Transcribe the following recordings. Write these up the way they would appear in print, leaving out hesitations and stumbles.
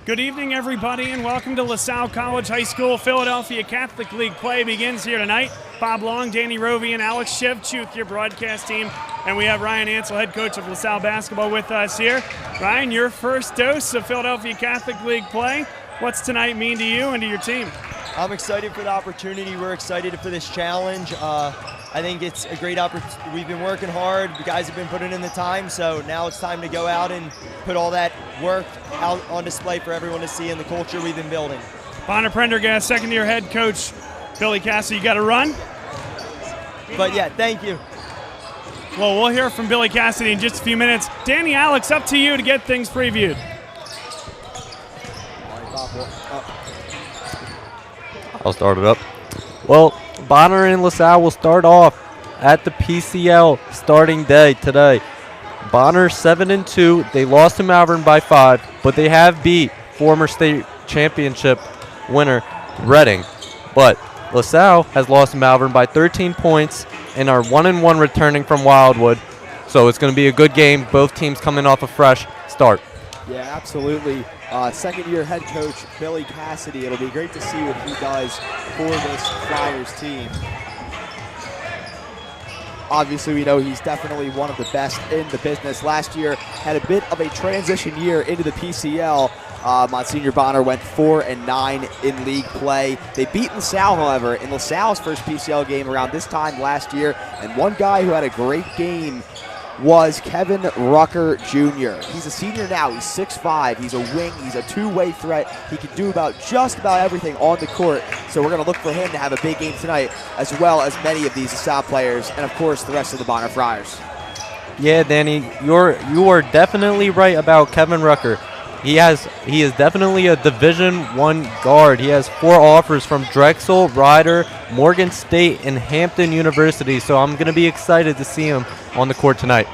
Good evening, everybody, and welcome to LaSalle College High School. Philadelphia Catholic League play begins here tonight. Bob Long, Danny Rovey, and Alex Shevchuk, your broadcast team. And we have Ryan Ansel, head coach of LaSalle basketball, with us here. Ryan, your first dose of Philadelphia Catholic League play. What's tonight mean to you and to your team? I'm excited for the opportunity. We're excited for this challenge. I think it's a great opportunity. We've been working hard. The guys have been putting in the time, so now it's time to go out and put all that work out on display for everyone to see in the culture we've been building. Bonner-Prendergast, second-year head coach Billy Cassidy, you got to run? But yeah, thank you. Well, we'll hear from Billy Cassidy in just a few minutes. Danny, Alex, up to you to get things previewed. I'll start it up. Well, Bonner and LaSalle will start off at the PCL starting day today. Bonner 7-2. They lost to Malvern by 5, but they have beat former state championship winner Reading. But LaSalle has lost to Malvern by 13 points and are 1-1 returning from Wildwood. So it's going to be a good game. Both teams coming off a fresh start. Yeah, absolutely. Second-year head coach Billy Cassidy. It'll be great to see what he does for this Flyers team. Obviously, we know he's definitely one of the best in the business. Last year had a bit of a transition year into the PCL. Monsignor Bonner went 4-9 in league play. They beat LaSalle, however, in LaSalle's first PCL game around this time last year. And one guy who had a great game was Kevin Rucker Jr. He's a senior now. He's 6'5". He's a wing. He's a two-way threat. He can do just about everything on the court. So we're going to look for him to have a big game tonight, as well as many of these LaSalle players, and of course the rest of the Bonner Friars. Yeah, Danny, you are definitely right about Kevin Rucker. He is definitely a Division I guard. He has 4 offers from Drexel, Rider, Morgan State, and Hampton University. So I'm going to be excited to see him on the court tonight.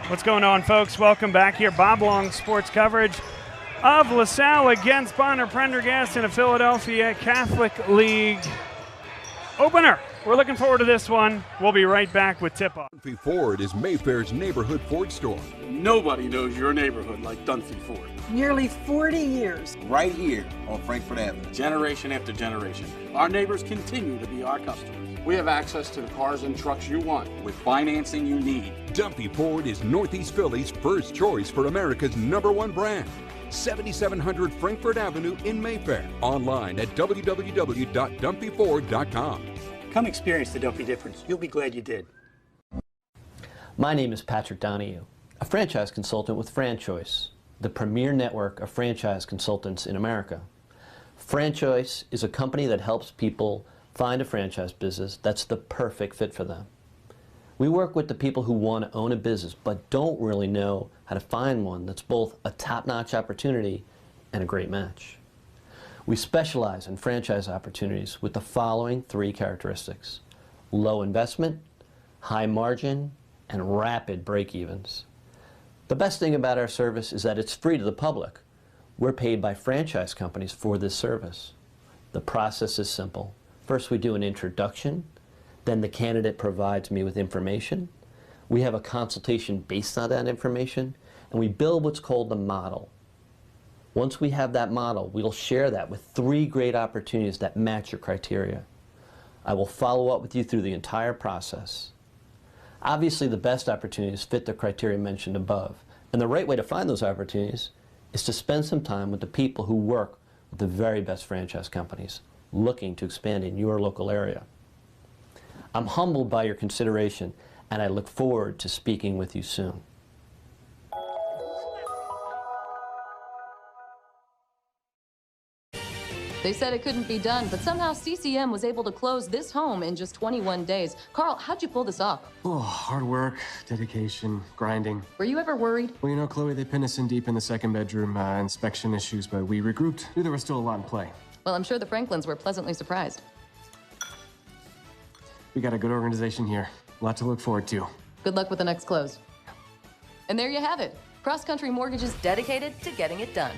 What's going on, folks? Welcome back here. Bob Long sports coverage of LaSalle against Bonner-Prendergast in a Philadelphia Catholic League opener. We're looking forward to this one. We'll be right back with tip-off. Dunphy Ford is Mayfair's neighborhood Ford store. Nobody knows your neighborhood like Dunphy Ford. Nearly 40 years. Right here on Frankfurt Avenue. Generation after generation. Our neighbors continue to be our customers. We have access to the cars and trucks you want with financing you need. Dunphy Ford is Northeast Philly's first choice for America's #1 brand. 7700 Frankfurt Avenue in Mayfair. Online at www.dunphyford.com. Come experience the Dunphy difference. You'll be glad you did. My name is Patrick Donahue, a franchise consultant with FranChoice, the premier network of franchise consultants in America. FranChoice is a company that helps people find a franchise business that's the perfect fit for them. We work with the people who want to own a business but don't really know how to find one that's both a top-notch opportunity and a great match. We specialize in franchise opportunities with the following 3 characteristics: low investment, high margin, and rapid break-evens. The best thing about our service is that it's free to the public. We're paid by franchise companies for this service. The process is simple. First, we do an introduction. Then the candidate provides me with information. We have a consultation based on that information, and we build what's called the model. Once we have that model, we'll share that with 3 great opportunities that match your criteria. I will follow up with you through the entire process. Obviously, the best opportunities fit the criteria mentioned above, and the right way to find those opportunities is to spend some time with the people who work with the very best franchise companies looking to expand in your local area. I'm humbled by your consideration, and I look forward to speaking with you soon. They said it couldn't be done, but somehow CCM was able to close this home in just 21 days. Carl, how'd you pull this off? Oh, hard work, dedication, grinding. Were you ever worried? Well, you know, Chloe, they pinned us in deep in the second bedroom, inspection issues, but we regrouped. Knew there was still a lot in play. Well, I'm sure the Franklins were pleasantly surprised. We got a good organization here. A lot to look forward to. Good luck with the next close. And there you have it. Cross Country Mortgage is dedicated to getting it done.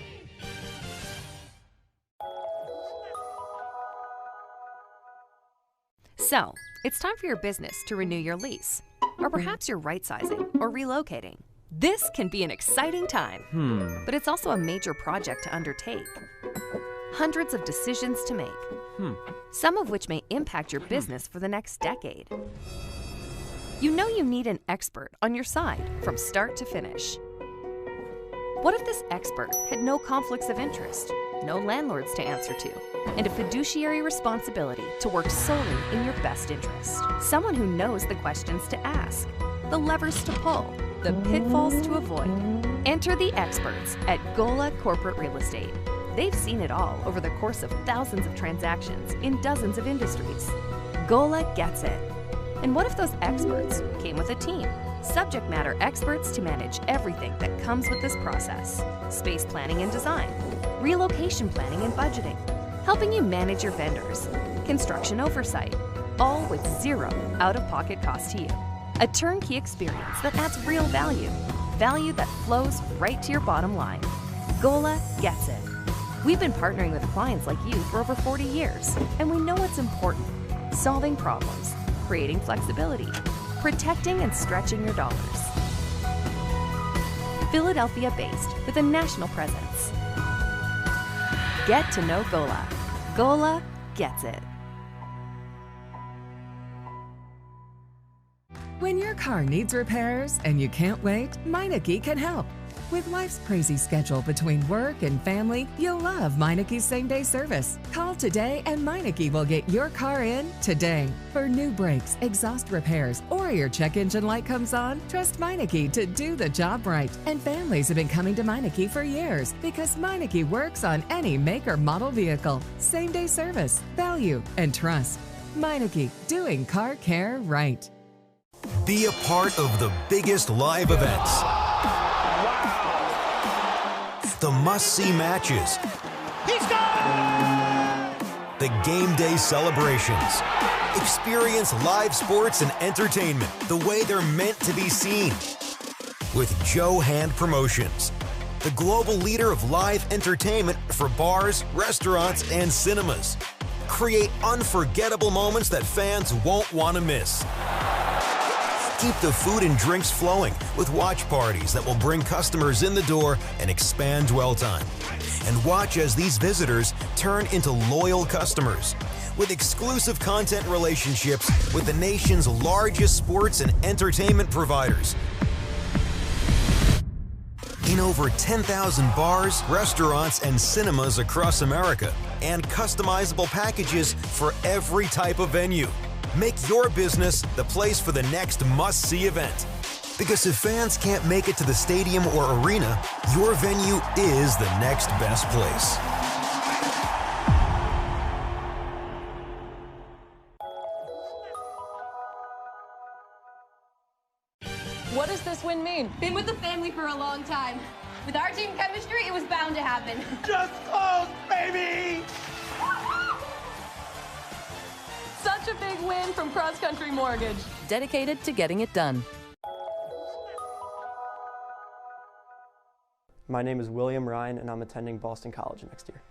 So, it's time for your business to renew your lease. Or perhaps you're right-sizing or relocating. This can be an exciting time, but it's also a major project to undertake. Hundreds of decisions to make, some of which may impact your business for the next decade. You know you need an expert on your side from start to finish. What if this expert had no conflicts of interest, no landlords to answer to, and a fiduciary responsibility to work solely in your best interest? Someone who knows the questions to ask, the levers to pull, the pitfalls to avoid. Enter the experts at Gola Corporate Real Estate. They've seen it all over the course of thousands of transactions in dozens of industries. Gola gets it. And what if those experts came with a team? Subject matter experts to manage everything that comes with this process. Space planning and design, relocation planning and budgeting, helping you manage your vendors, construction oversight, all with zero out-of-pocket cost to you. A turnkey experience that adds real value, value that flows right to your bottom line. Gola gets it. We've been partnering with clients like you for over 40 years, and we know what's important: solving problems, creating flexibility, protecting and stretching your dollars. Philadelphia-based with a national presence. Get to know Gola. Gola gets it. When your car needs repairs and you can't wait, Meineke can help. With life's crazy schedule between work and family, you'll love Meineke's same-day service. Call today and Meineke will get your car in today. For new brakes, exhaust repairs, or your check engine light comes on, trust Meineke to do the job right. And families have been coming to Meineke for years because Meineke works on any make or model vehicle. Same-day service, value, and trust. Meineke, doing car care right. Be a part of the biggest live events. The must-see matches. He's gone! The game day celebrations. Experience live sports and entertainment the way they're meant to be seen. With Joe Hand Promotions, the global leader of live entertainment for bars, restaurants, and cinemas. Create unforgettable moments that fans won't want to miss. Keep the food and drinks flowing with watch parties that will bring customers in the door and expand dwell time. And watch as these visitors turn into loyal customers with exclusive content relationships with the nation's largest sports and entertainment providers. In over 10,000 bars, restaurants, and cinemas across America, and customizable packages for every type of venue. Make your business the place for the next must-see event. Because if fans can't make it to the stadium or arena, your venue is the next best place. What does this win mean? Been with the family for a long time. With our team chemistry, it was bound to happen. Just close, baby! Such a big win from Cross Country Mortgage, dedicated to getting it done. My name is William Ryan, and I'm attending Boston College next year.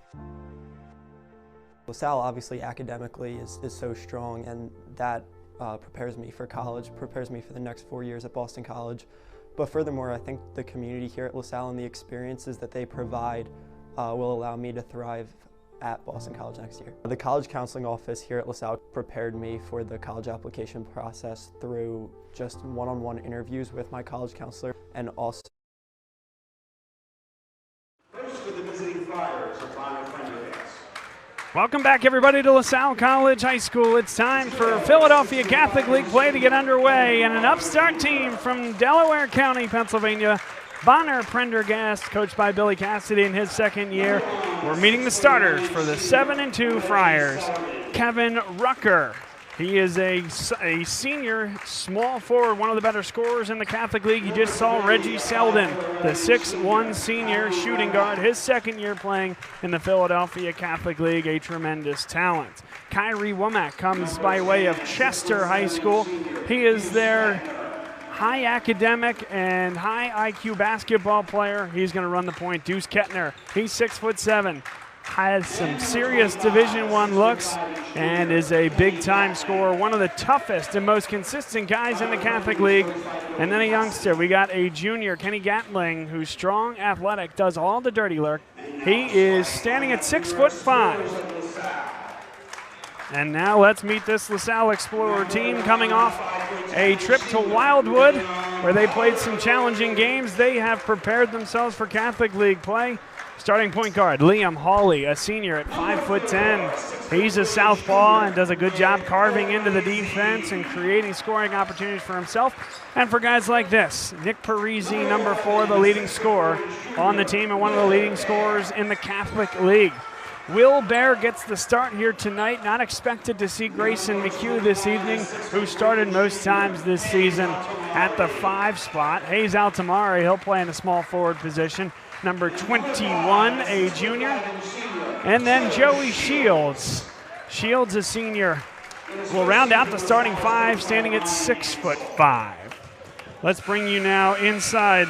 Salle obviously academically is so strong, and that prepares me for college, prepares me for the next 4 years at Boston College. But furthermore, I think the community here at LaSalle and the experiences that they provide will allow me to thrive at Boston College next year. The college counseling office here at LaSalle prepared me for the college application process through just one-on-one interviews with my college counselor, and also For the visiting Friars of Bonner-Prendergast. Welcome back, everybody, to LaSalle College High School. It's time for Philadelphia Catholic League play to get underway, and an upstart team from Delaware County, Pennsylvania, Bonner-Prendergast, coached by Billy Cassidy in his second year. We're meeting the starters for the 7-2 Friars. Kevin Rucker. He is a senior small forward, one of the better scorers in the Catholic League. You just saw Reggie Selden, the 6'1 senior shooting guard, his second year playing in the Philadelphia Catholic League, a tremendous talent. Kyrie Womack comes by way of Chester High School. He is their high academic and high IQ basketball player. He's going to run the point. Deuce Kettner, he's 6'7". Has some serious Division I looks and is a big-time scorer, one of the toughest and most consistent guys in the Catholic League. And then a youngster, we got a junior, Kenny Gatling, who's strong, athletic, does all the dirty work. He is standing at 6'5". And now let's meet this LaSalle Explorer team coming off a trip to Wildwood where they played some challenging games. They have prepared themselves for Catholic League play. Starting point guard, Liam Hawley, a senior at 5'10". He's a southpaw and does a good job carving into the defense and creating scoring opportunities for himself. And for guys like this, Nick Parisi, number 4, the leading scorer on the team and one of the leading scorers in the Catholic League. Will Bear gets the start here tonight. Not expected to see Grayson McHugh this evening, who started most times this season at the 5 spot. Hayes Altamari, he'll play in a small forward position. Number 21, a junior. And then Joey Shields. Shields, a senior, will round out the starting 5, standing at 6'5". Let's bring you now inside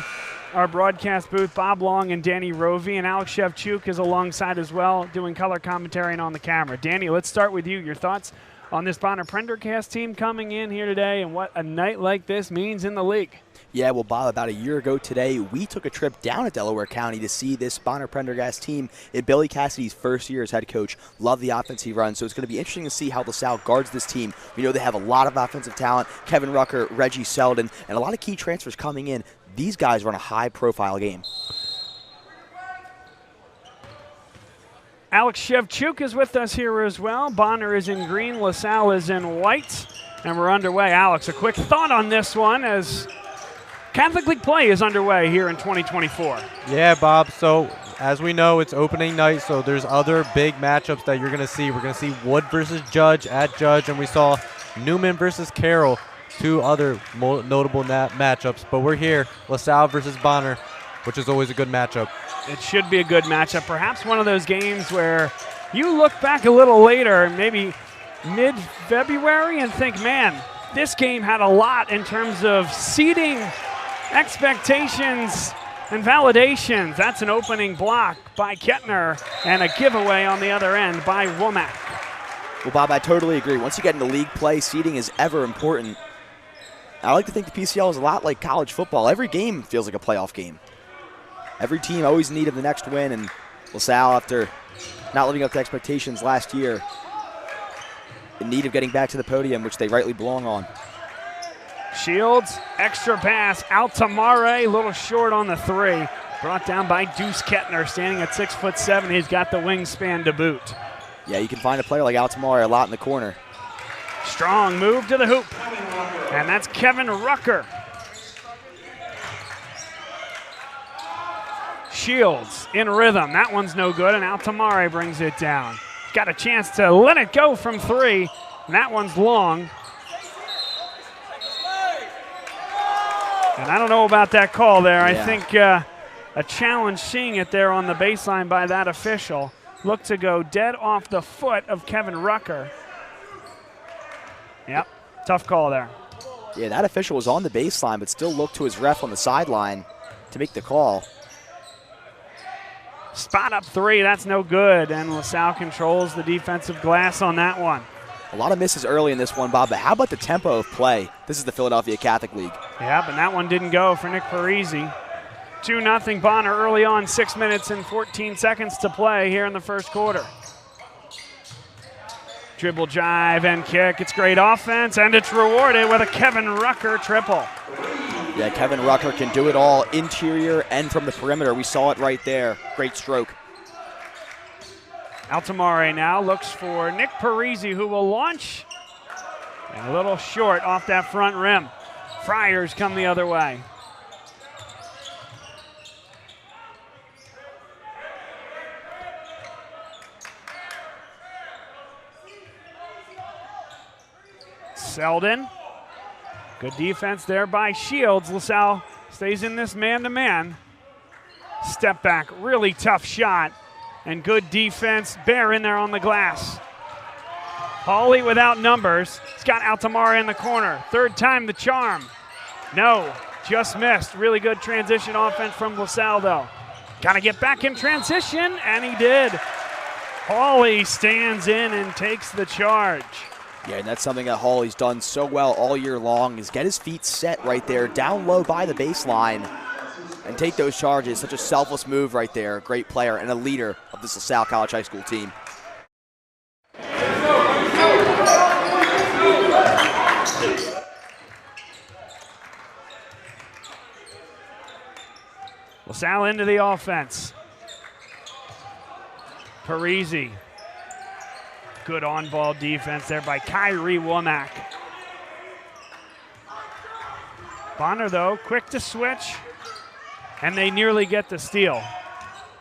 our broadcast booth. Bob Long and Danny Rovey, and Alex Shevchuk is alongside as well, doing color commentary and on the camera. Danny, let's start with you. Your thoughts on this Bonner-Prendergast team coming in here today and what a night like this means in the league. Yeah, well, Bob, about a year ago today, we took a trip down to Delaware County to see this Bonner-Prendergast team in Billy Cassidy's first year as head coach. Love the offense he runs, so it's going to be interesting to see how LaSalle guards this team. We know they have a lot of offensive talent. Kevin Rucker, Reggie Selden, and a lot of key transfers coming in. These guys run a high-profile game. Alex Shevchuk is with us here as well. Bonner is in green, LaSalle is in white, and we're underway. Alex, a quick thought on this one as Catholic League play is underway here in 2024. Yeah, Bob. So, as we know, it's opening night, so there's other big matchups that you're going to see. We're going to see Wood versus Judge at Judge, and we saw Newman versus Carroll, 2 other notable matchups. But we're here, LaSalle versus Bonner, which is always a good matchup. It should be a good matchup. Perhaps one of those games where you look back a little later, maybe mid-February, and think, man, this game had a lot in terms of seeding expectations and validations. That's an opening block by Kettner and a giveaway on the other end by Womack. Well, Bob, I totally agree. Once you get into league play, seeding is ever important. I like to think the PCL is a lot like college football. Every game feels like a playoff game. Every team always in need of the next win, and LaSalle, after not living up to expectations last year, in need of getting back to the podium, which they rightly belong on. Shields, extra pass, Altamare, a little short on the 3. Brought down by Deuce Kettner, standing at 6'7". He's got the wingspan to boot. Yeah, you can find a player like Altamare a lot in the corner. Strong move to the hoop, and that's Kevin Rucker. Shields in rhythm. That one's no good, and Altamare brings it down. Got a chance to let it go from 3, and that one's long. And I don't know about that call there. Yeah. I think a challenge seeing it there on the baseline by that official. Looked to go dead off the foot of Kevin Rucker. Yep, tough call there. Yeah, that official was on the baseline, but still looked to his ref on the sideline to make the call. Spot up 3, that's no good, and LaSalle controls the defensive glass on that one. A lot of misses early in this one, Bob, but how about the tempo of play? This is the Philadelphia Catholic League. Yeah, but that one didn't go for Nick Parisi. 2-0 Bonner early on, 6 minutes and 14 seconds to play here in the first quarter. Dribble, jive, and kick. It's great offense, and it's rewarded with a Kevin Rucker triple. Yeah, Kevin Rucker can do it all, interior and from the perimeter. We saw it right there. Great stroke. Altamare now looks for Nick Parisi, who will launch. And a little short off that front rim. Friars come the other way. Selden. Good defense there by Shields. LaSalle stays in this man-to-man. Step back, really tough shot. And good defense. Bear in there on the glass. Hawley without numbers. He's got Altamara in the corner. Third time the charm. No, just missed. Really good transition offense from LaSalle, though. Got to get back in transition, and he did. Hawley stands in and takes the charge. Yeah, and that's something that Hawley's done so well all year long, is get his feet set right there, down low by the baseline, and take those charges. Such a selfless move right there. Great player and a leader of this LaSalle College High School team. LaSalle into the offense. Parisi. Good on-ball defense there by Kyrie Womack. Bonner, though, quick to switch, and they nearly get the steal.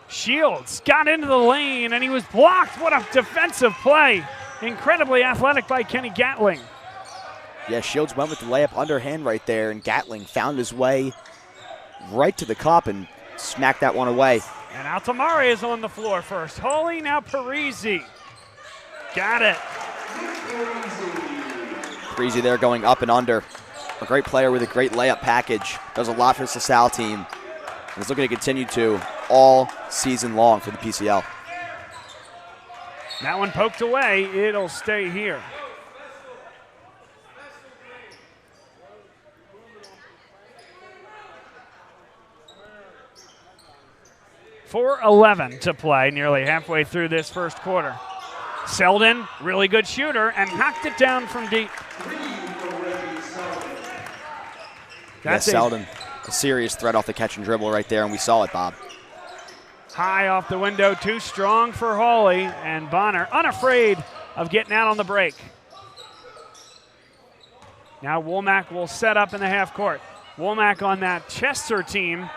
Shields got into the lane, and he was blocked. What a defensive play. Incredibly athletic by Kenny Gatling. Yeah, Shields went with the layup underhand right there, and Gatling found his way right to the cup and smacked that one away. And Altamare is on the floor first. Hawley, now Parisi. Got it. Parisi there going up and under. A great player with a great layup package. Does a lot for this LaSalle team. And is looking to continue to all season long for the PCL. That one poked away. It'll stay here. .4:11 to play, nearly halfway through this first quarter. Selden, really good shooter, and knocked it down from deep. That's Selden, a serious threat off the catch and dribble right there, and we saw it, Bob. High off the window, too strong for Hawley, and Bonner unafraid of getting out on the break. Now Womack will set up in the half court. Womack on that Chester team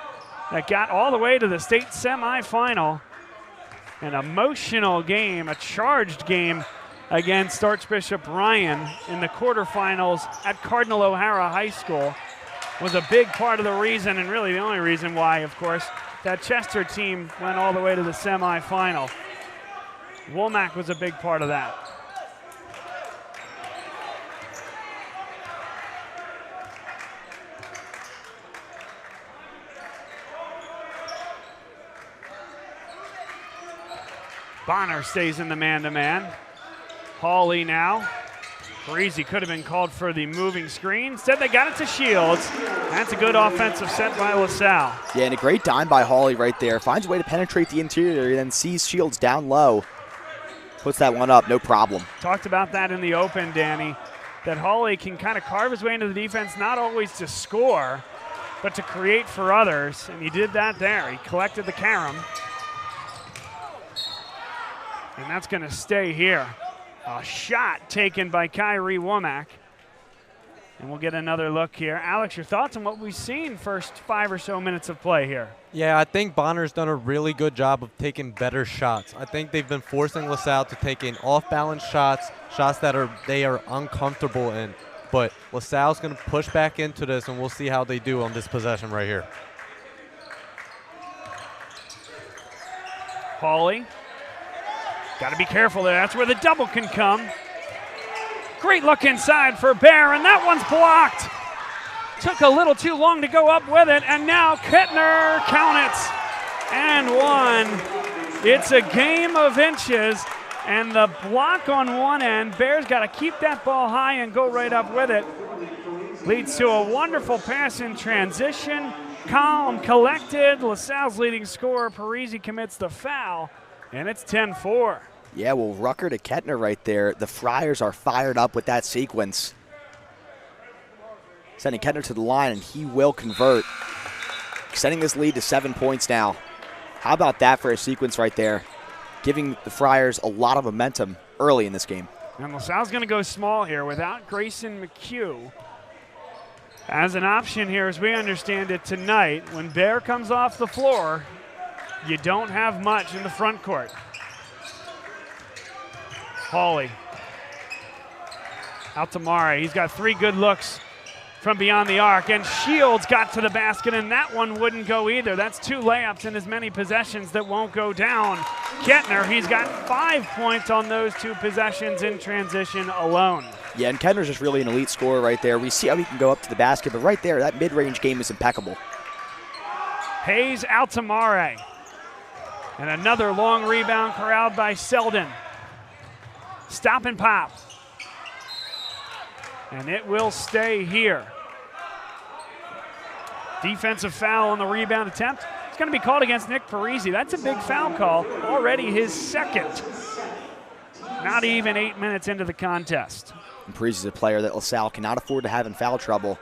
that got all the way to the state semifinal. An emotional game, a charged game against Archbishop Ryan in the quarterfinals at Cardinal O'Hara High School. Was a big part of the reason, and really the only reason why, of course, that Chester team went all the way to the semifinal. Womack was a big part of that. Bonner stays in the man-to-man. Hawley now. Parisi could have been called for the moving screen. Instead, they got it to Shields. That's a good offensive set by LaSalle. Yeah, and a great dime by Hawley right there. Finds a way to penetrate the interior, and then sees Shields down low. Puts that one up, no problem. Talked about that in the open, Danny, that Hawley can kind of carve his way into the defense, not always to score, but to create for others, and he did that there. He collected the carom. And that's going to stay here. A shot taken by Kyrie Womack. And we'll get another look here. Alex, your thoughts on what we've seen first 5 or so minutes of play here? Yeah, I think Bonner's done a really good job of taking better shots. I think they've been forcing LaSalle to take in off-balance shots, shots that they are uncomfortable in. But LaSalle's going to push back into this, and we'll see how they do on this possession right here. Hawley. Got to be careful there. That's where the double can come. Great look inside for Bear, and that one's blocked. Took a little too long to go up with it, and now Kettner, count it, and one. It's a game of inches, and the block on one end. Bear's got to keep that ball high and go right up with it. Leads to a wonderful pass in transition. Calm, collected. LaSalle's leading scorer, Parisi, commits the foul. And it's 10-4. Yeah, well, Rucker to Kettner right there. The Friars are fired up with that sequence. Sending Kettner to the line, and he will convert. Extending this lead to 7 points now. How about that for a sequence right there? Giving the Friars a lot of momentum early in this game. And LaSalle's going to go small here without Grayson McHugh. As an option here, as we understand it tonight, when Bear comes off the floor, you don't have much in the front court. Hawley. Altamare, he's got 3 good looks from beyond the arc, and Shields got to the basket, and that one wouldn't go either. That's 2 layups in as many possessions that won't go down. Kettner, he's got 5 points on those 2 possessions in transition alone. Yeah, and Kettner's just really an elite scorer right there. We see how he can go up to the basket, but right there, that mid-range game is impeccable. Hayes Altamare. And another long rebound corralled by Selden. Stop and pop. And it will stay here. Defensive foul on the rebound attempt. It's going to be called against Nick Parisi. That's a big foul call, already his second. Not even 8 minutes into the contest. And Parisi's a player that LaSalle cannot afford to have in foul trouble.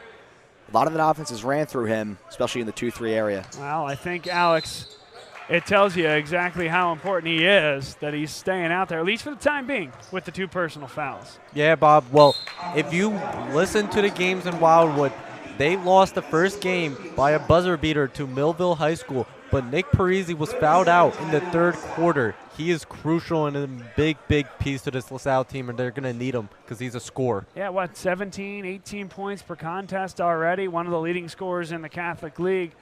A lot of the offenses ran through him, especially in the 2-3 area. Well, I think, Alex, it tells you exactly how important he is that he's staying out there, at least for the time being, with the 2 personal fouls. Yeah, Bob. Well, if you listen to the games in Wildwood, they lost the first game by a buzzer beater to Millville High School, but Nick Parisi was fouled out in the 3rd quarter. He is crucial and a big, big piece to this LaSalle team, and they're going to need him because he's a scorer. Yeah, 17, 18 points per contest already, one of the leading scorers in the Catholic League.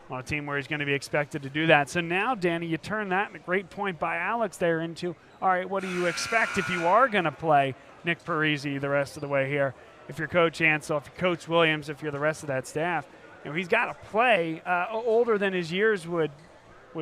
On a team where he's going to be expected to do that. So now, Danny, you turn that, and a great point by Alex there, into, all right, what do you expect if you are going to play Nick Parisi the rest of the way here? If you're Coach Ansel, if you're Coach Williams, if you're the rest of that staff, he's got to play older than his years would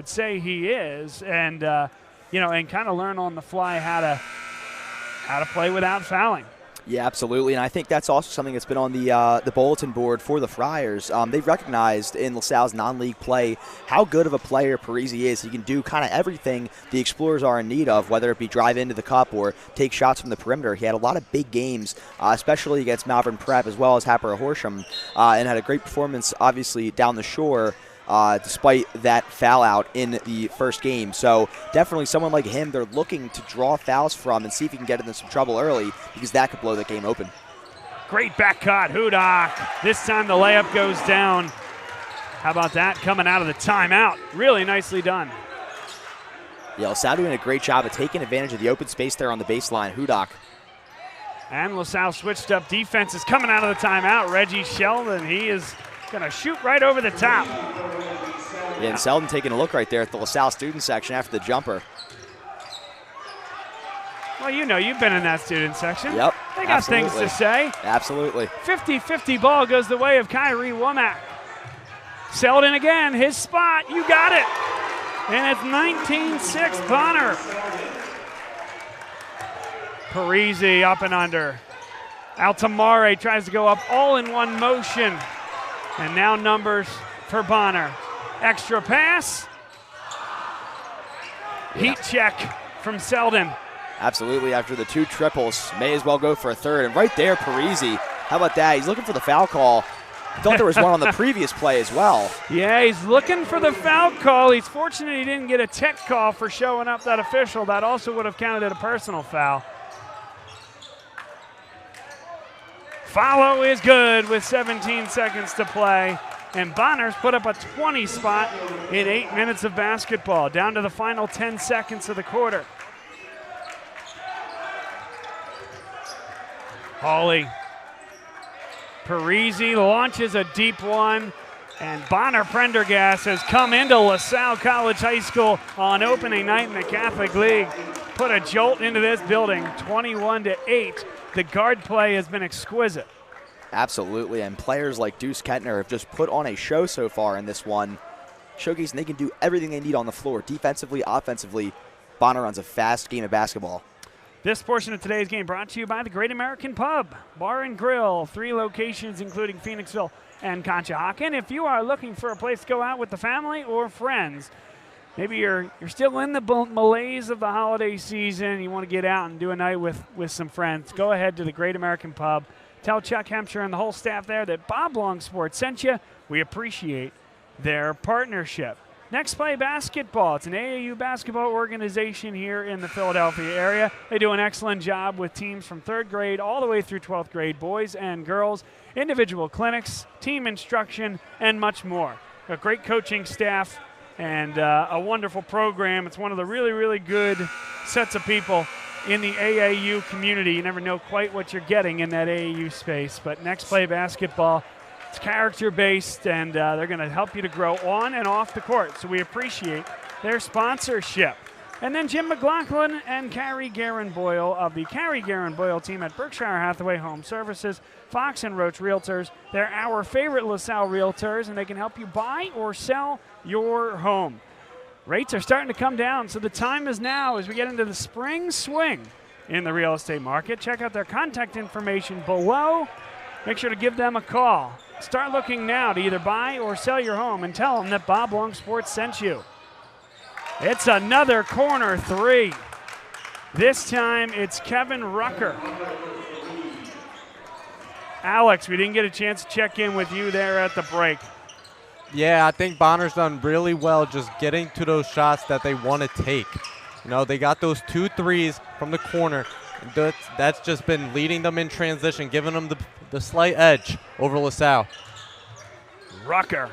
say he is, and and kind of learn on the fly how to play without fouling. Yeah, absolutely, and I think that's also something that's been on the bulletin board for the Friars. They've recognized in LaSalle's non-league play how good of a player Parisi is. He can do kind of everything the Explorers are in need of, whether it be drive into the cup or take shots from the perimeter. He had a lot of big games, especially against Malvern Prep as well as Happer Horsham, and had a great performance, obviously, down the shore. Despite that foul out in the first game. So definitely someone like him they're looking to draw fouls from and see if he can get into some trouble early, because that could blow the game open. Great back cut, Hudak. This time the layup goes down. How about that coming out of the timeout? Really nicely done. Yeah, LaSalle doing a great job of taking advantage of the open space there on the baseline. Hudak. And LaSalle switched up defenses coming out of the timeout. Reggie Sheldon, he is going to shoot right over the top. Yeah, and Selden taking a look right there at the LaSalle student section after the jumper. Well, you've been in that student section. Yep, They got things to say. Absolutely. 50-50 ball goes the way of Kyrie Womack. Selden again, his spot, you got it. And it's 19-6 Bonner. Parisi up and under. Altamare tries to go up all in one motion. And now numbers for Bonner. Extra pass. Heat check from Selden. Absolutely, after the 2 triples, may as well go for a third. And right there, Parisi, how about that? He's looking for the foul call. I thought there was one on the previous play as well. Yeah, he's looking for the foul call. He's fortunate he didn't get a tech call for showing up that official. That also would have counted a personal foul. Follow is good with 17 seconds to play. And Bonner's put up a 20 spot in 8 minutes of basketball, down to the final 10 seconds of the quarter. Hawley. Parisi launches a deep one, and Bonner-Prendergast has come into LaSalle College High School on opening night in the Catholic League. Put a jolt into this building, 21-8. The guard play has been exquisite. Absolutely, and players like Deuce Kettner have just put on a show so far in this one, showcasing they can do everything they need on the floor, defensively, offensively. Bonner runs a fast game of basketball. This portion of today's game brought to you by the Great American Pub, Bar and Grill, 3 locations including Phoenixville and Conshohocken. If you are looking for a place to go out with the family or friends, maybe you're still in the malaise of the holiday season, you want to get out and do a night with some friends, go ahead to the Great American Pub. Tell Chuck Hempshire and the whole staff there that Bob Long Sports sent you. We appreciate their partnership. Next Play Basketball. It's an AAU basketball organization here in the Philadelphia area. They do an excellent job with teams from 3rd grade all the way through 12th grade, boys and girls, individual clinics, team instruction, and much more. A great coaching staff and a wonderful program. It's one of the really, really good sets of people in the AAU community. You never know quite what you're getting in that AAU space. But Next Play Basketball, it's character-based, and they're going to help you to grow on and off the court. So we appreciate their sponsorship. And then Jim McLaughlin and Carrie Guerin Boyle of the Carrie Guerin Boyle team at Berkshire Hathaway Home Services, Fox and Roach Realtors. They're our favorite LaSalle realtors, and they can help you buy or sell your home. Rates are starting to come down, so the time is now as we get into the spring swing in the real estate market. Check out their contact information below. Make sure to give them a call. Start looking now to either buy or sell your home, and tell them that Bob Long Sports sent you. It's another corner three. This time it's Kevin Rucker. Alex, we didn't get a chance to check in with you there at the break. Yeah, I think Bonner's done really well just getting to those shots that they want to take. You know, they got those 2 threes from the corner. That's just been leading them in transition, giving them the slight edge over LaSalle. Rucker.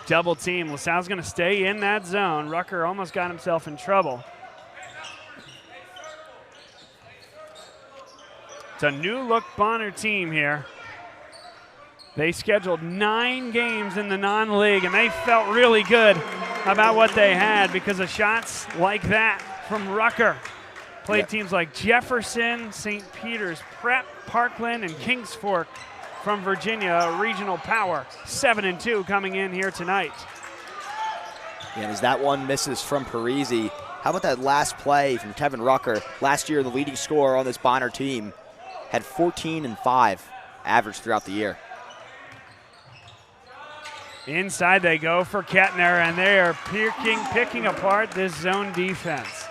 Double team. LaSalle's going to stay in that zone. Rucker almost got himself in trouble. It's a new-look Bonner team here. They scheduled 9 games in the non-league, and they felt really good about what they had because of shots like that from Rucker. Played teams like Jefferson, St. Peter's Prep, Parkland, and Kings Fork from Virginia, a regional power. 7-2 coming in here tonight. And as that one misses from Parisi, how about that last play from Kevin Rucker? Last year, the leading scorer on this Bonner team had 14 and 5 average throughout the year. Inside they go for Kettner, and they are picking apart this zone defense.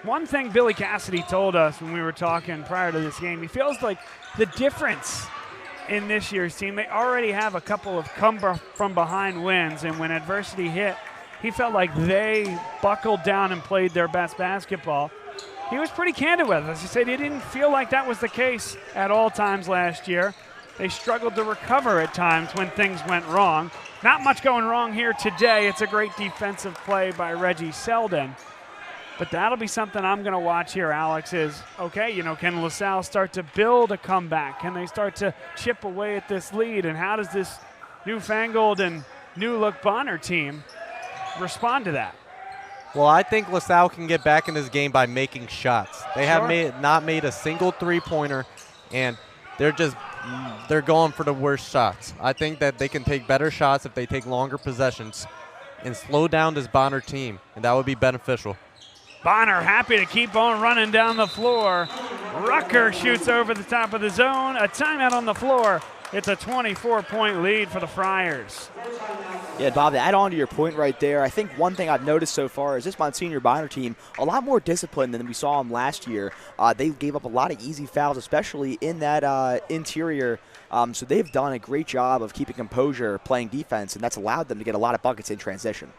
One thing Billy Cassidy told us when we were talking prior to this game, he feels like the difference in this year's team, they already have a couple of come-from-behind wins, and when adversity hit, he felt like they buckled down and played their best basketball. He was pretty candid with us. He said he didn't feel like that was the case at all times last year. They struggled to recover at times when things went wrong. Not much going wrong here today. It's a great defensive play by Reggie Selden. But that'll be something I'm going to watch here, Alex, is, okay, you know, can LaSalle start to build a comeback? Can they start to chip away at this lead? And how does this newfangled and new-look Bonner team respond to that? Well, I think LaSalle can get back in this game by making shots. They have not made a single three-pointer, and they're going for the worst shots. I think that they can take better shots if they take longer possessions and slow down this Bonner team, and that would be beneficial. Bonner happy to keep on running down the floor. Rucker shoots over the top of the zone. A timeout on the floor. It's a 24-point lead for the Friars. Yeah, Bob, to add on to your point right there, I think one thing I've noticed so far is this Monsignor Bonner team, a lot more disciplined than we saw them last year. They gave up a lot of easy fouls, especially in that interior. So they've done a great job of keeping composure, playing defense, and that's allowed them to get a lot of buckets in transition.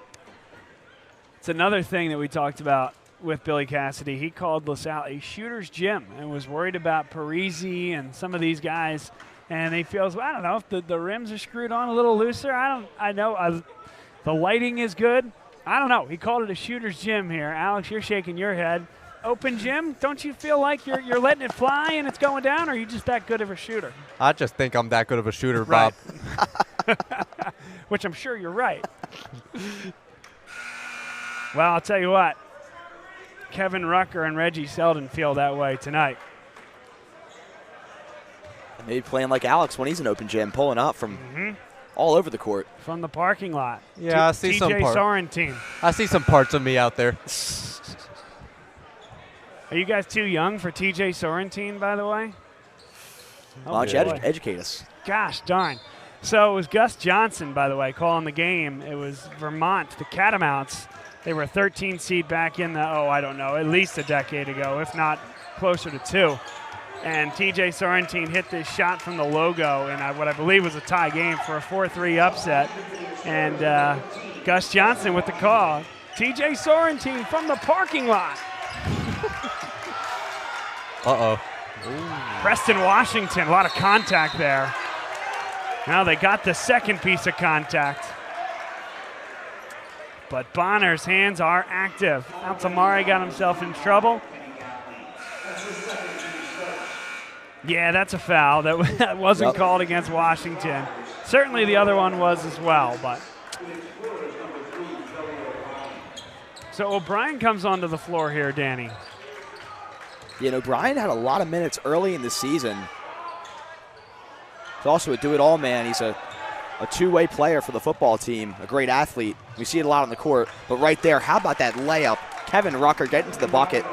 It's another thing that we talked about with Billy Cassidy. He called LaSalle a shooter's gym and was worried about Parisi and some of these guys. And he feels, well, I don't know, if the rims are screwed on a little looser. The lighting is good. I don't know. He called it a shooter's gym here. Alex, you're shaking your head. Open gym, don't you feel like you're letting it fly and it's going down, or are you just that good of a shooter? I just think I'm that good of a shooter, Bob. Which I'm sure you're right. Well, I'll tell you what. Kevin Rucker and Reggie Selden feel that way tonight. Maybe playing like Alex when he's in open gym, pulling up from all over the court. From the parking lot. Yeah, I see some TJ Sorrentine. I see some parts of me out there. Are you guys too young for TJ Sorrentine, by the way? Why don't you educate us? Gosh darn. So it was Gus Johnson, by the way, calling the game. It was Vermont, the Catamounts. They were a 13 seed back in the, I don't know, at least a decade ago, if not closer to 2. And TJ Sorrentine hit this shot from the logo in what I believe was a tie game for a 4-3 upset. And Gus Johnson with the call. TJ Sorrentine from the parking lot. Uh-oh. Preston Washington, a lot of contact there. Now they got the second piece of contact. But Bonner's hands are active. Altamari got himself in trouble. Yeah, that's a foul. That wasn't called against Washington. Certainly the other one was as well, but. So O'Brien comes onto the floor here, Danny. Yeah, and O'Brien had a lot of minutes early in the season. He's also a do-it-all man. He's a two-way player for the football team, a great athlete. We see it a lot on the court, but right there, how about that layup? Kevin Rucker getting to the bucket.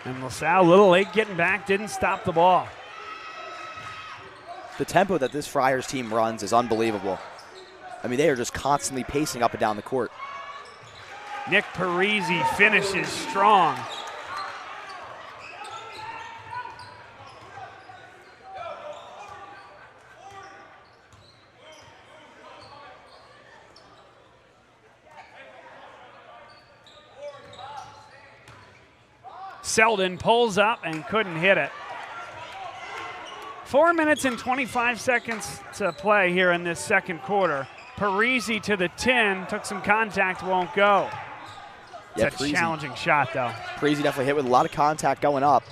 And LaSalle, a little late getting back, didn't stop the ball. The tempo that this Friars team runs is unbelievable. I mean, they are just constantly pacing up and down the court. Nick Parisi finishes strong. Selden pulls up and couldn't hit it. 4 minutes and 25 seconds to play here in this second quarter. Parisi to the 10, took some contact, won't go. It's a challenging shot, though. Parisi definitely hit with a lot of contact going up.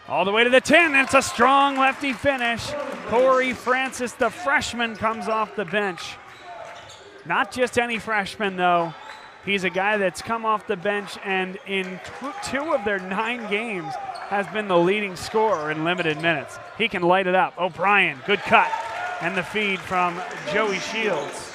All the way to the 10, and it's a strong lefty finish. Corey Francis, the freshman, comes off the bench. Not just any freshman, though. He's a guy that's come off the bench and in two of their 9 games has been the leading scorer in limited minutes. He can light it up. O'Brien, good cut. And the feed from Joey Shields.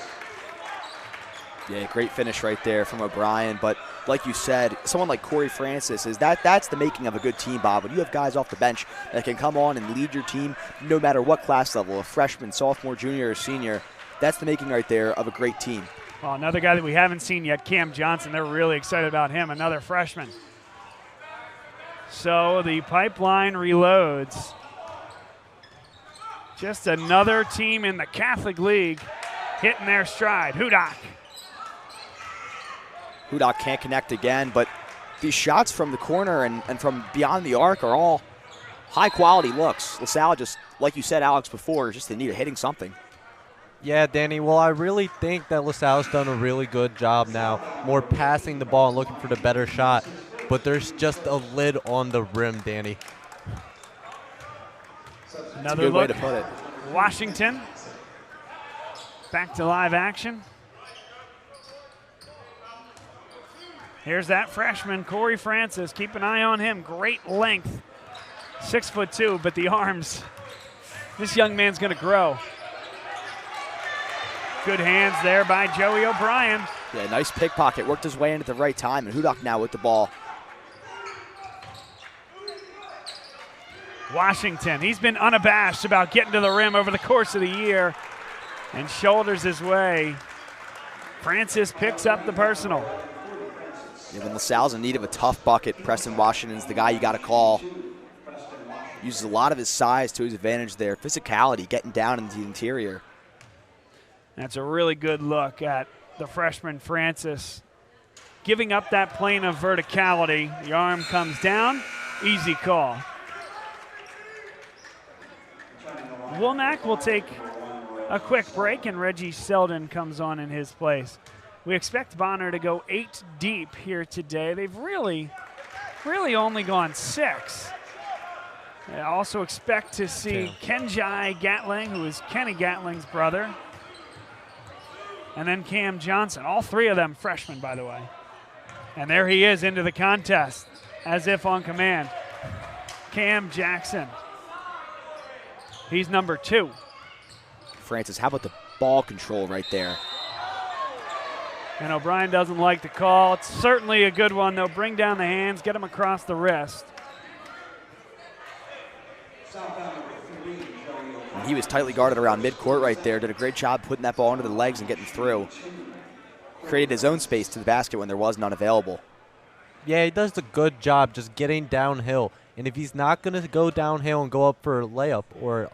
Yeah, great finish right there from O'Brien. But like you said, someone like Corey Francis, that's the making of a good team, Bob. When you have guys off the bench that can come on and lead your team no matter what class level, a freshman, sophomore, junior, or senior, that's the making right there of a great team. Well, another guy that we haven't seen yet, Cam Johnson. They're really excited about him, another freshman. So the pipeline reloads. Just another team in the Catholic League hitting their stride. Hudak. Hudak can't connect again, but these shots from the corner and from beyond the arc are all high-quality looks. LaSalle just, like you said, Alex, before, just in need of hitting something. Yeah, Danny, well, I really think that LaSalle's done a really good job now, more passing the ball and looking for the better shot. But there's just a lid on the rim, Danny. Another good look. way to put it. Washington back to live action. Here's that freshman, Corey Francis. Keep an eye on him. Great length. 6'2", but the arms. This young man's going to grow. Good hands there by Joey O'Brien. Yeah, nice pickpocket. Worked his way in at the right time, and Hudak now with the ball. Washington, he's been unabashed about getting to the rim over the course of the year and shoulders his way. Francis picks up the personal. Yeah, when LaSalle's in need of a tough bucket, Preston Washington's the guy you got to call. Uses a lot of his size to his advantage there. Physicality, getting down into the interior. That's a really good look at the freshman Francis. Giving up that plane of verticality. The arm comes down. Easy call. Womack will take a quick break, and Reggie Selden comes on in his place. We expect Bonner to go 8 deep here today. They've really only gone 6. I also expect to see Kenjai Gatling, who is Kenny Gatling's brother, and then Cam Johnson. All 3 of them freshmen, by the way. And there he is into the contest, as if on command. Cam Jackson. He's number 2. Francis, how about the ball control right there? And O'Brien doesn't like the call. It's certainly a good one, though. Bring down the hands, get him across the wrist. And he was tightly guarded around midcourt right there. Did a great job putting that ball under the legs and getting through. Created his own space to the basket when there was none available. Yeah, he does a good job just getting downhill. And if he's not going to go downhill and go up for a layup or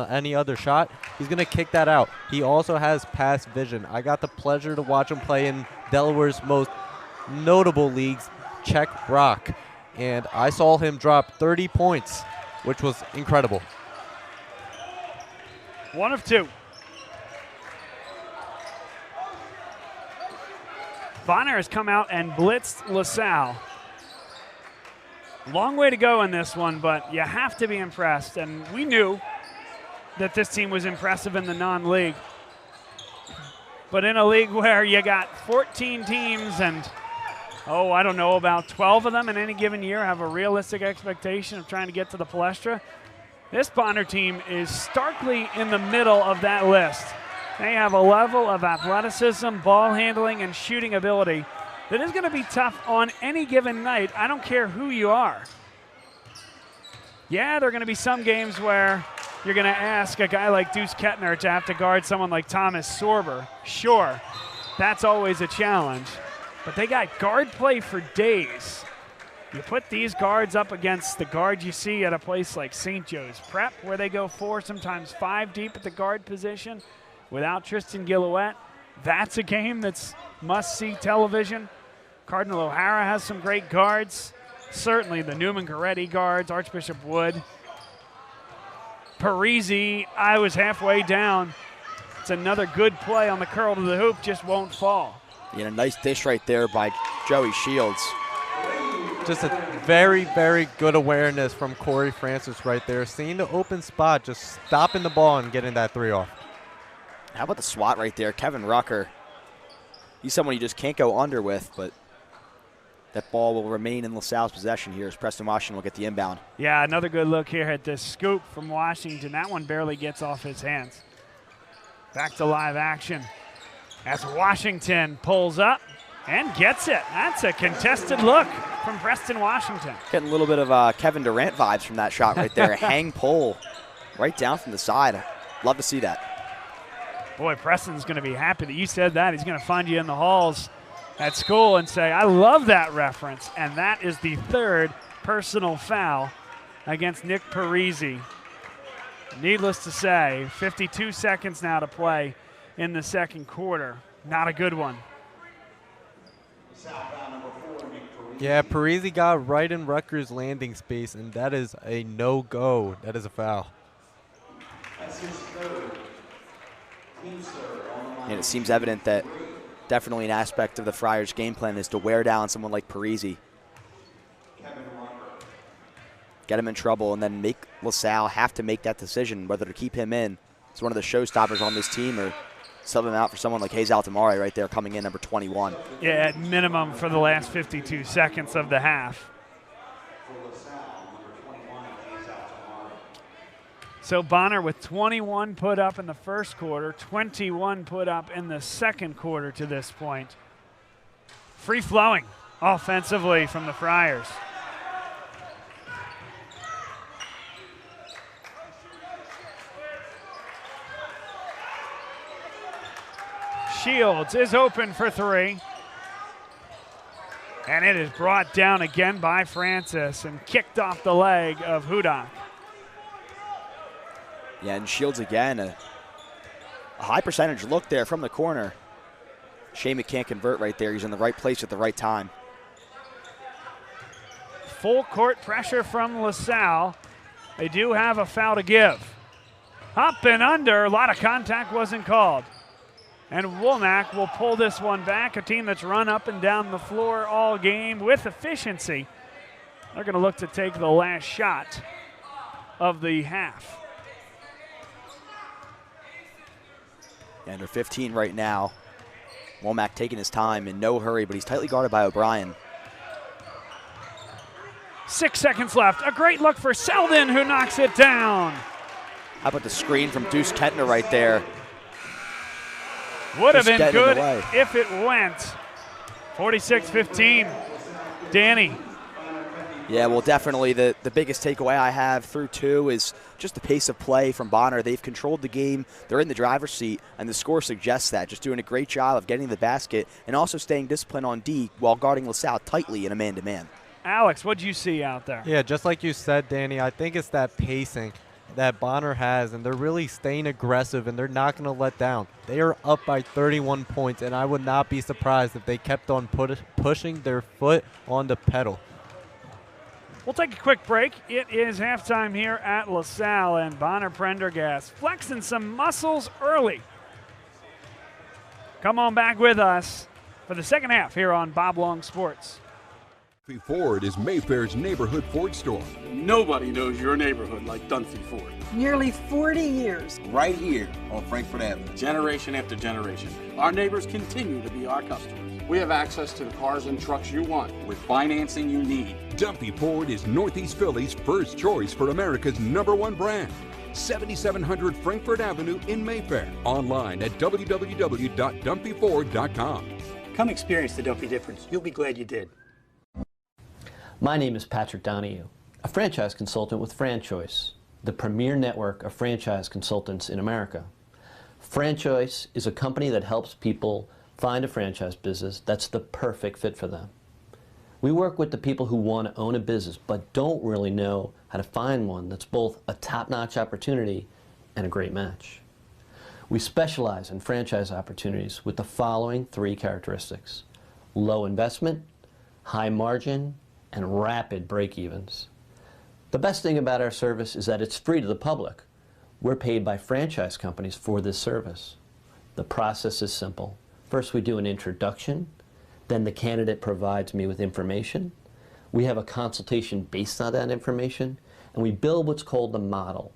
any other shot, he's going to kick that out. He also has pass vision. I got the pleasure to watch him play in Delaware's most notable leagues, Czech Rock. And I saw him drop 30 points, which was incredible. 1 of 2. Bonner has come out and blitzed LaSalle. Long way to go in this one, but you have to be impressed. And we knew that this team was impressive in the non-league. But in a league where you got 14 teams and, I don't know, about 12 of them in any given year have a realistic expectation of trying to get to the Palestra, this Bonner team is starkly in the middle of that list. They have a level of athleticism, ball handling, and shooting ability that is going to be tough on any given night. I don't care who you are. Yeah, there are going to be some games where you're going to ask a guy like Deuce Kettner to have to guard someone like Thomas Sorber. Sure, that's always a challenge. But they got guard play for days. You put these guards up against the guards you see at a place like St. Joe's Prep, where they go 4, sometimes 5 deep at the guard position without Tristan Gillowette. That's a game that's must-see television. Cardinal O'Hara has some great guards. Certainly the Newman Goretti guards, Archbishop Wood. Parisi, I was halfway down. It's another good play on the curl to the hoop, just won't fall. A nice dish right there by Joey Shields. Just a very, very good awareness from Corey Francis right there. Seeing the open spot, just stopping the ball and getting that 3 off. How about the swat right there? Kevin Rucker. He's someone you just can't go under with, but that ball will remain in LaSalle's possession here as Preston Washington will get the inbound. Yeah, another good look here at this scoop from Washington. That one barely gets off his hands. Back to live action as Washington pulls up and gets it. That's a contested look from Preston Washington. Getting a little bit of Kevin Durant vibes from that shot right there. Hang pull right down from the side. Love to see that. Boy, Preston's going to be happy that you said that. He's going to find you in the halls at school and say, I love that reference. And that is the 3rd personal foul against Nick Parisi. Needless to say, 52 seconds now to play in the second quarter. Not a good one. Yeah, Parisi got right in Rutgers' landing space, and that is a no-go. That is a foul. And it seems evident that definitely an aspect of the Friars' game plan is to wear down someone like Parisi. Get him in trouble and then make LaSalle have to make that decision whether to keep him in. It's one of the showstoppers on this team or sub him out for someone like Hayes Altamare right there coming in, number 21. Yeah, at minimum for the last 52 seconds of the half. So Bonner with 21 put up in the first quarter, 21 put up in the second quarter to this point. Free-flowing offensively from the Friars. Shields is open for 3. And it is brought down again by Francis and kicked off the leg of Hudak. Yeah, and Shields again, a high percentage look there from the corner. Shame it can't convert right there. He's in the right place at the right time. Full court pressure from LaSalle. They do have a foul to give. Up and under, a lot of contact wasn't called. And Womack will pull this one back, a team that's run up and down the floor all game with efficiency. They're going to look to take the last shot of the half. Under 15 right now. Womack taking his time, in no hurry, but he's tightly guarded by O'Brien. 6 seconds left. A great look for Selden, who knocks it down. How about the screen from Deuce Kettner right there? Would have been good if it went. 46-15. Danny. Yeah, well, definitely the biggest takeaway I have through 2 is just the pace of play from Bonner. They've controlled the game. They're in the driver's seat, and the score suggests that. Just doing a great job of getting the basket and also staying disciplined on D while guarding LaSalle tightly in a man-to-man. Alex, what do you see out there? Yeah, just like you said, Danny, I think it's that pacing that Bonner has, and they're really staying aggressive, and they're not going to let down. They are up by 31 points, and I would not be surprised if they kept on pushing their foot on the pedal. We'll take a quick break. It is halftime here at LaSalle, and Bonner-Prendergast flexing some muscles early. Come on back with us for for the second half here on Bob Long Sports. Ford is Mayfair's neighborhood Ford store. Nobody knows your neighborhood like Dunphy Ford. Nearly 40 years. Right here on Frankfurt Avenue. Generation after generation. Our neighbors continue to be our customers. We have access to the cars and trucks you want with financing you need. Dunphy Ford is Northeast Philly's first choice for America's #1 brand. 7700 Frankfurt Avenue in Mayfair. Online at www.dunphyford.com. Come experience the Dunphy difference. You'll be glad you did. My name is Patrick Donahue, a franchise consultant with FranChoice, the premier network of franchise consultants in America. FranChoice is a company that helps people find a franchise business that's the perfect fit for them. We work with the people who want to own a business but don't really know how to find one that's both a top-notch opportunity and a great match. We specialize in franchise opportunities with the following 3 characteristics: low investment, high margin, and rapid break-evens. The best thing about our service is that it's free to the public. We're paid by franchise companies for this service. The process is simple. First, we do an introduction. Then the candidate provides me with information. We have a consultation based on that information, and we build what's called the model.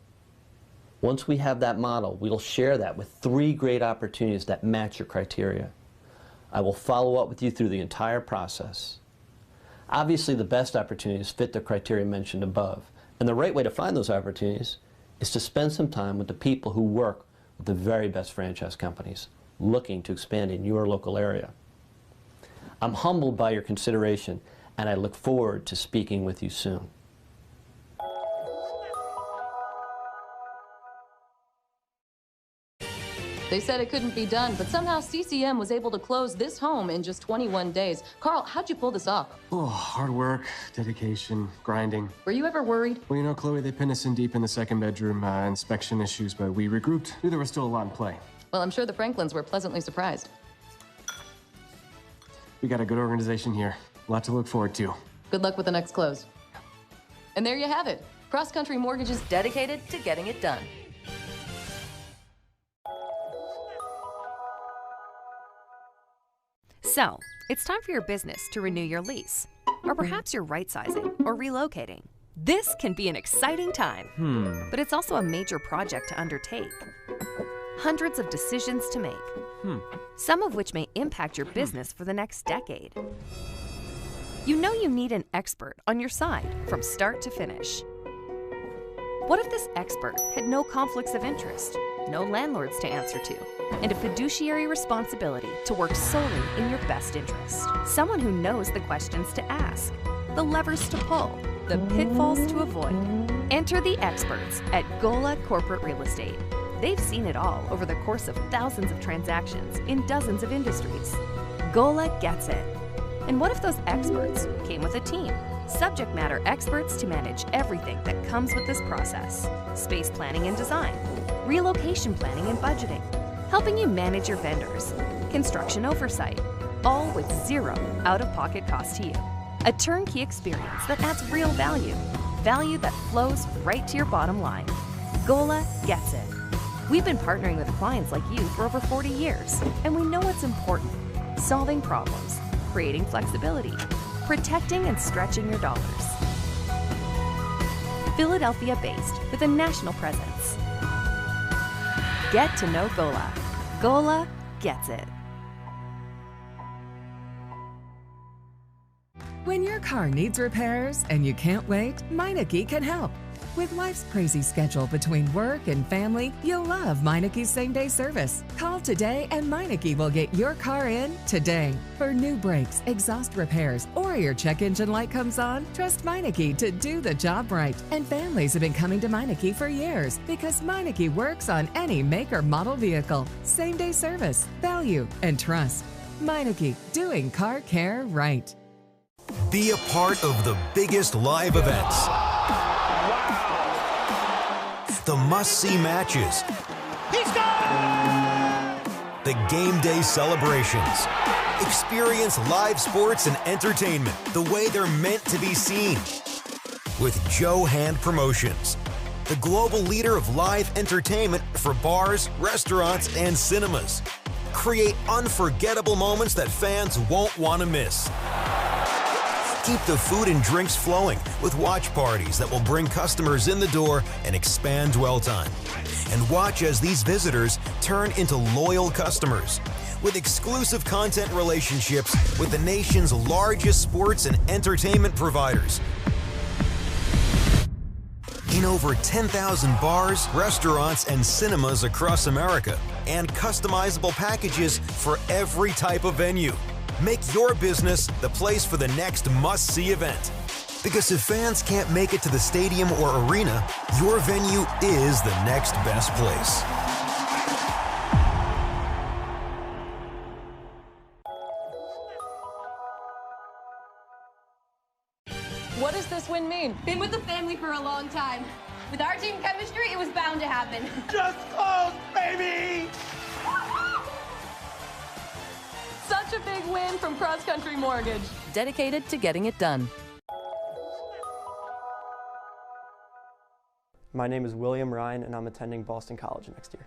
Once we have that model, we'll share that with 3 great opportunities that match your criteria. I will follow up with you through the entire process. Obviously, the best opportunities fit the criteria mentioned above, and the right way to find those opportunities is to spend some time with the people who work with the very best franchise companies looking to expand in your local area. I'm humbled by your consideration, and I look forward to speaking with you soon. They said it couldn't be done, but somehow CCM was able to close this home in just 21 days. Carl, how'd you pull this off? Oh, hard work, dedication, grinding. Were you ever worried? Well, you know, Chloe, they pinned us in deep in the second bedroom, inspection issues, but we regrouped. Knew there was still a lot in play. Well, I'm sure the Franklins were pleasantly surprised. We got a good organization here. A lot to look forward to. Good luck with the next close. And there you have it. Cross Country Mortgage is dedicated to getting it done. So, it's time for your business to renew your lease. Or perhaps you're right-sizing or relocating. This can be an exciting time, but it's also a major project to undertake. Hundreds of decisions to make, some of which may impact your business for the next decade. You know you need an expert on your side from start to finish. What if this expert had no conflicts of interest, no landlords to answer to, and a fiduciary responsibility to work solely in your best interest? Someone who knows the questions to ask, the levers to pull, the pitfalls to avoid. Enter the experts at Gola Corporate Real Estate. They've seen it all over the course of thousands of transactions in dozens of industries. Gola gets it. And what if those experts came with a team? Subject matter experts to manage everything that comes with this process. Space planning and design, relocation planning and budgeting, helping you manage your vendors, construction oversight, all with zero out-of-pocket cost to you. A turnkey experience that adds real value, value that flows right to your bottom line. Gola gets it. We've been partnering with clients like you for over 40 years, and we know what's important: solving problems, creating flexibility, protecting and stretching your dollars. Philadelphia-based with a national presence. Get to know Gola. Gola gets it. When your car needs repairs and you can't wait, Meineke can help. With life's crazy schedule between work and family, you'll love Meineke's same-day service. Call today and Meineke will get your car in today. For new brakes, exhaust repairs, or your check engine light comes on, trust Meineke to do the job right. And families have been coming to Meineke for years because Meineke works on any make or model vehicle. Same-day service, value, and trust. Meineke, doing car care right. Be a part of the biggest live events. The must-see matches. He's gone! The game day celebrations. Experience live sports and entertainment the way they're meant to be seen. With Joe Hand Promotions, the global leader of live entertainment for bars, restaurants, and cinemas. Create unforgettable moments that fans won't want to miss. Keep the food and drinks flowing with watch parties that will bring customers in the door and expand dwell time. And watch as these visitors turn into loyal customers with exclusive content relationships with the nation's largest sports and entertainment providers. In over 10,000 bars, restaurants, and cinemas across America, and customizable packages for every type of venue. Make your business the place for the next must-see event. Because if fans can't make it to the stadium or arena, your venue is the next best place. What does this win mean? Been with the family for a long time. With our team chemistry, it was bound to happen. Just close, baby! Such a big win from Cross Country Mortgage, dedicated to getting it done. My name is William Ryan, and I'm attending Boston College next year.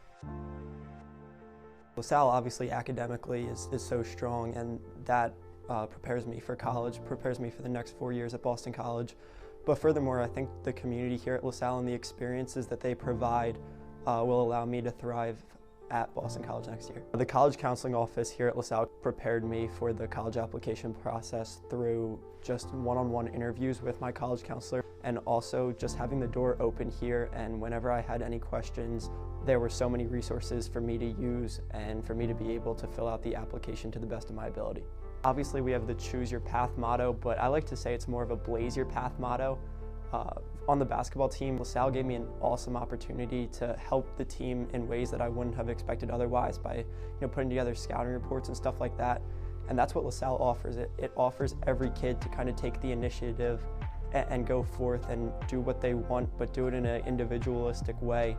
LaSalle obviously academically is so strong, and that prepares me for college, prepares me for the next 4 years at Boston College. But furthermore, I think the community here at LaSalle and the experiences that they provide will allow me to thrive at Boston College next year. The college counseling office here at LaSalle prepared me for the college application process through just one-on-one interviews with my college counselor, and also just having the door open here, and whenever I had any questions, there were so many resources for me to use and for me to be able to fill out the application to the best of my ability. Obviously we have the Choose Your Path motto, but I like to say it's more of a Blaze Your Path motto. On the basketball team, LaSalle gave me an awesome opportunity to help the team in ways that I wouldn't have expected otherwise by putting together scouting reports and stuff like that. And that's what LaSalle offers. It offers every kid to kind of take the initiative and go forth and do what they want, but do it in an individualistic way.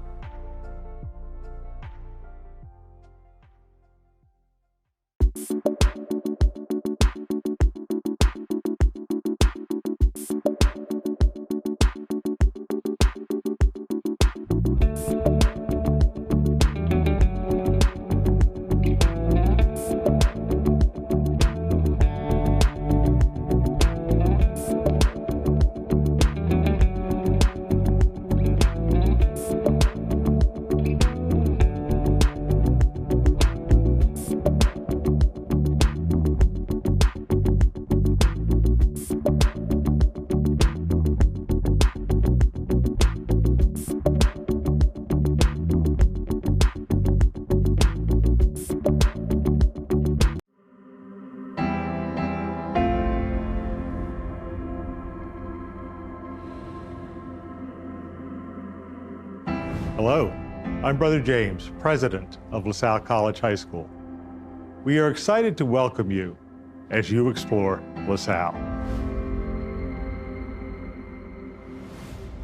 Hello, I'm Brother James, President of LaSalle College High School. We are excited to welcome you as you explore LaSalle.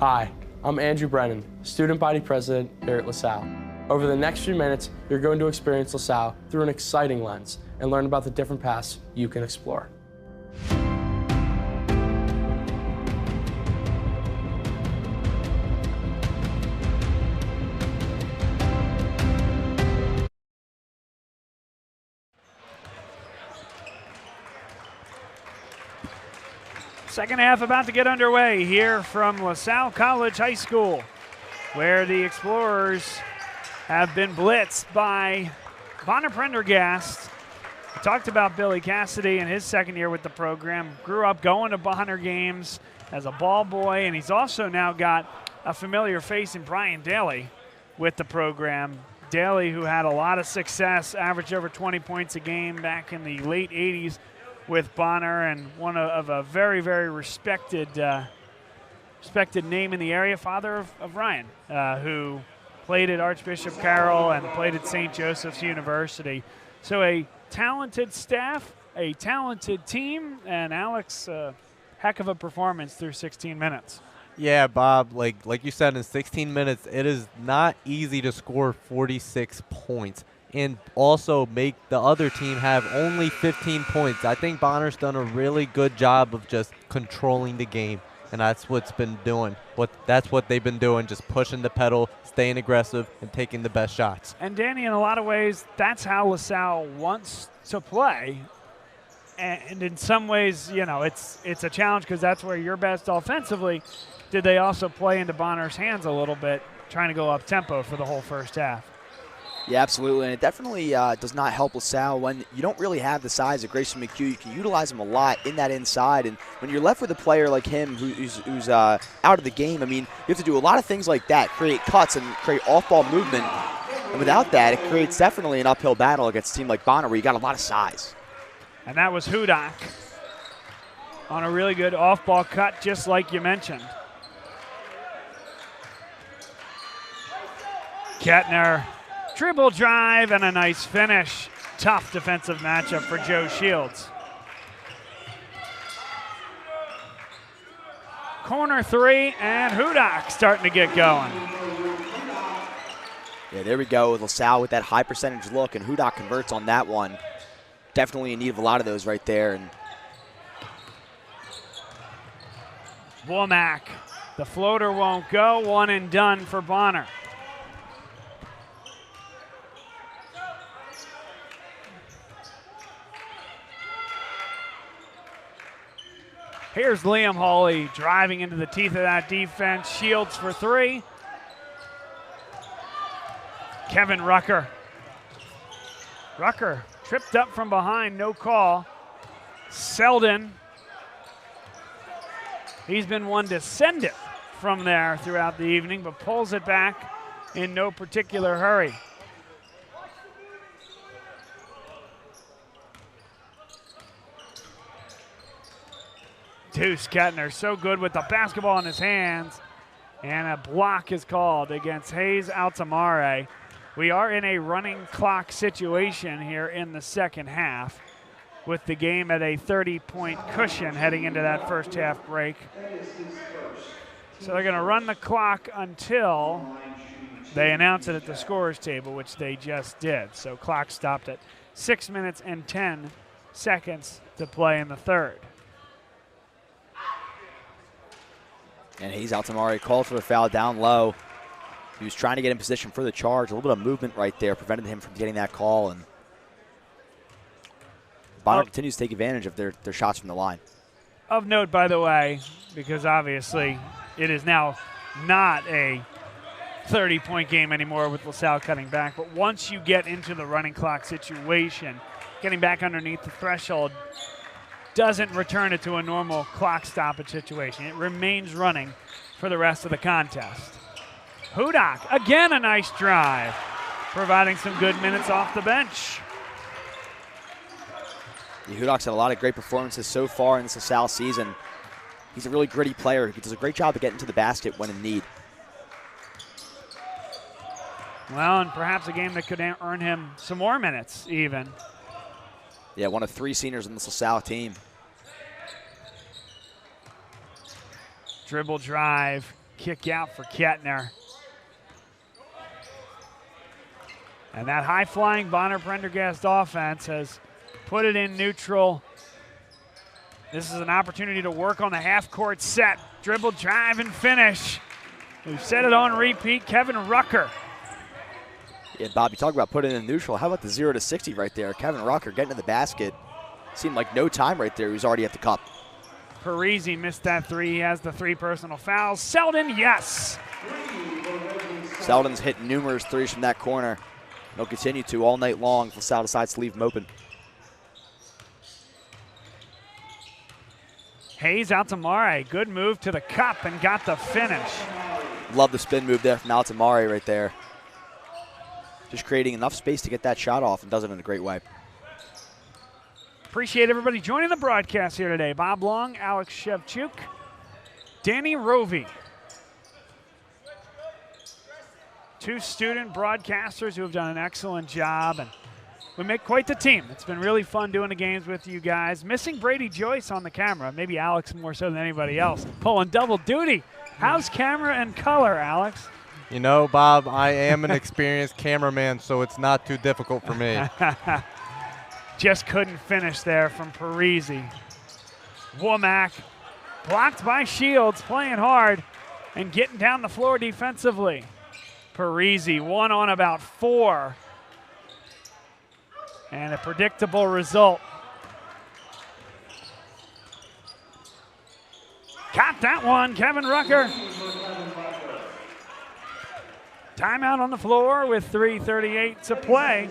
Hi, I'm Andrew Brennan, Student Body President here at LaSalle. Over the next few minutes, you're going to experience LaSalle through an exciting lens and learn about the different paths you can explore. Second half about to get underway here from LaSalle College High School, where the Explorers have been blitzed by Bonner-Prendergast. We talked about Billy Cassidy in his second year with the program. Grew up going to Bonner games as a ball boy, and he's also now got a familiar face in Brian Daly with the program. Daly, who had a lot of success, averaged over 20 points a game back in the late 80s with Bonner, and one of a very, very respected name in the area, father of Ryan, who played at Archbishop Carroll and played at St. Joseph's University. So a talented staff, a talented team, and Alex, heck of a performance through 16 minutes. Yeah, Bob, like you said, in 16 minutes, it is not easy to score 46 points and also make the other team have only 15 points. I think Bonner's done a really good job of just controlling the game and that's what's been doing. That's what they've been doing, just pushing the pedal, staying aggressive, and taking the best shots. And Danny, in a lot of ways, that's how LaSalle wants to play. And in some ways, you know, it's a challenge because that's where you're best offensively. Did they also play into Bonner's hands a little bit, trying to go up tempo for the whole first half? Yeah, absolutely, and it definitely does not help LaSalle when you don't really have the size of Grayson McHugh. You can utilize him a lot in that inside, and when you're left with a player like him who's out of the game, I mean, you have to do a lot of things like that, create cuts and create off-ball movement, and without that, it creates definitely an uphill battle against a team like Bonner where you got a lot of size. And that was Hudak on a really good off-ball cut, just like you mentioned. Kettner, dribble drive and a nice finish. Tough defensive matchup for Joe Shields. Corner three, and Hudak starting to get going. Yeah, there we go with LaSalle with that high percentage look, and Hudak converts on that one. Definitely in need of a lot of those right there. And Womack, the floater won't go. One and done for Bonner. Here's Liam Hawley driving into the teeth of that defense. Shields for three. Kevin Rucker. Rucker tripped up from behind, no call. Selden. He's been one to send it from there throughout the evening, but pulls it back in no particular hurry. Deuce Kettner, so good with the basketball in his hands. And a block is called against Hayes Altamare. We are in a running clock situation here in the second half with the game at a 30-point cushion heading into that first half break. So they're going to run the clock until they announce it at the scorer's table, which they just did. So clock stopped at 6 minutes and 10 seconds to play in the third. And Hayes Altamare called for a foul down low. He was trying to get in position for the charge. A little bit of movement right there prevented him from getting that call. And Bonner continues to take advantage of their shots from the line. Of note, by the way, because obviously it is now not a 30-point game anymore with LaSalle cutting back, but once you get into the running clock situation, getting back underneath the threshold doesn't return it to a normal clock stoppage situation. It remains running for the rest of the contest. Hudak, again a nice drive, providing some good minutes off the bench. Yeah, Hudak's had a lot of great performances so far in this LaSalle season. He's a really gritty player. He does a great job of getting to the basket when in need. Well, and perhaps a game that could earn him some more minutes even. Yeah, one of three seniors on this LaSalle team. Dribble drive, kick out for Kettner. And that high-flying Bonner-Prendergast offense has put it in neutral. This is an opportunity to work on the half-court set. Dribble drive and finish. We've said it on repeat, Kevin Rucker. Yeah, Bob, you talk about putting it in neutral. How about the 0 to 60 right there? Kevin Rucker getting to the basket. Seemed like no time right there. He was already at the cup. Parisi missed that three. He has the 3 personal fouls. Selden, yes. Selden's hit numerous threes from that corner. They'll continue to all night long if LaSalle decides to leave him open. Hayes Altamare, good move to the cup and got the finish. Love the spin move there from Altamare right there. Just creating enough space to get that shot off and does it in a great way. Appreciate everybody joining the broadcast here today. Bob Long, Alex Shevchuk, Danny Rovey. 2 student broadcasters who have done an excellent job, and we make quite the team. It's been really fun doing the games with you guys. Missing Brady Joyce on the camera, maybe Alex more so than anybody else, pulling double duty. How's camera and color, Alex? You know, Bob, I am an experienced cameraman, so it's not too difficult for me. Just couldn't finish there from Parisi. Womack Blocked by Shields, playing hard and getting down the floor defensively. Parisi, 1 on about 4. And a predictable result. Got that one, Kevin Rucker. Timeout on the floor with 3:38 to play.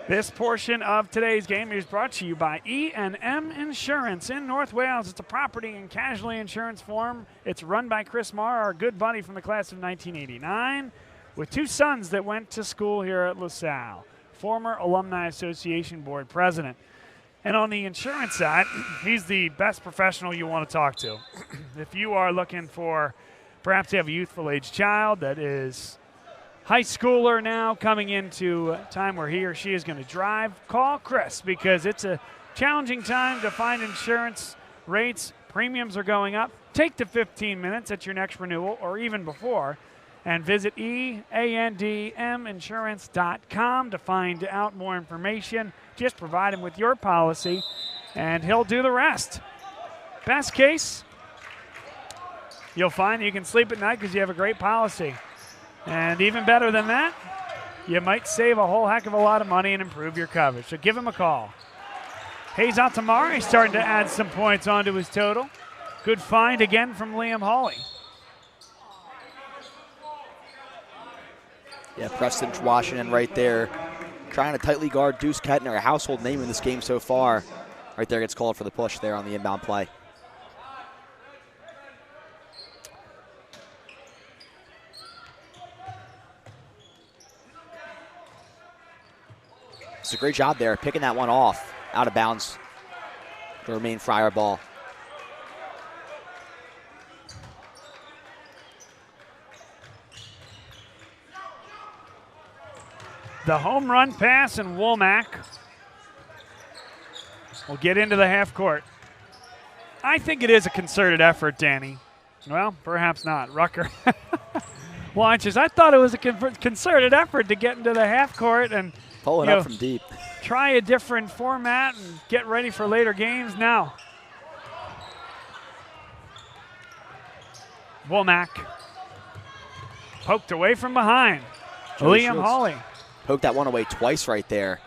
This portion of today's game is brought to you by E&M Insurance in North Wales. It's a property and casualty insurance firm. It's run by Chris Marr, our good buddy from the class of 1989, with 2 sons that went to school here at LaSalle. Former Alumni Association Board President. And on the insurance side, he's the best professional you want to talk to. If you are looking for perhaps you have a youthful age child that is high schooler now coming into a time where he or she is going to drive, call Chris because it's a challenging time to find insurance rates. Premiums are going up. Take the 15 minutes at your next renewal or even before and visit eandminsurance.com to find out more information. Just provide him with your policy and he'll do the rest. Best case, you'll find you can sleep at night because you have a great policy. And even better than that, you might save a whole heck of a lot of money and improve your coverage. So give him a call. Hayes Altamari starting to add some points onto his total. Good find again from Liam Hawley. Yeah, Preston Washington right there, trying to tightly guard Deuce Kettner, a household name in this game so far. Right there gets called for the push there on the inbound play. It's a great job there, picking that one off, out of bounds. The remain Friar ball. The home run pass, and Womack will get into the half court. I think it is a concerted effort, Danny. Well, perhaps not. Rucker launches. I thought it was a concerted effort to get into the half court and pull it up from deep. Try a different format and get ready for later games now. Womack poked away from behind. Liam Hawley. Poked that one away twice right there.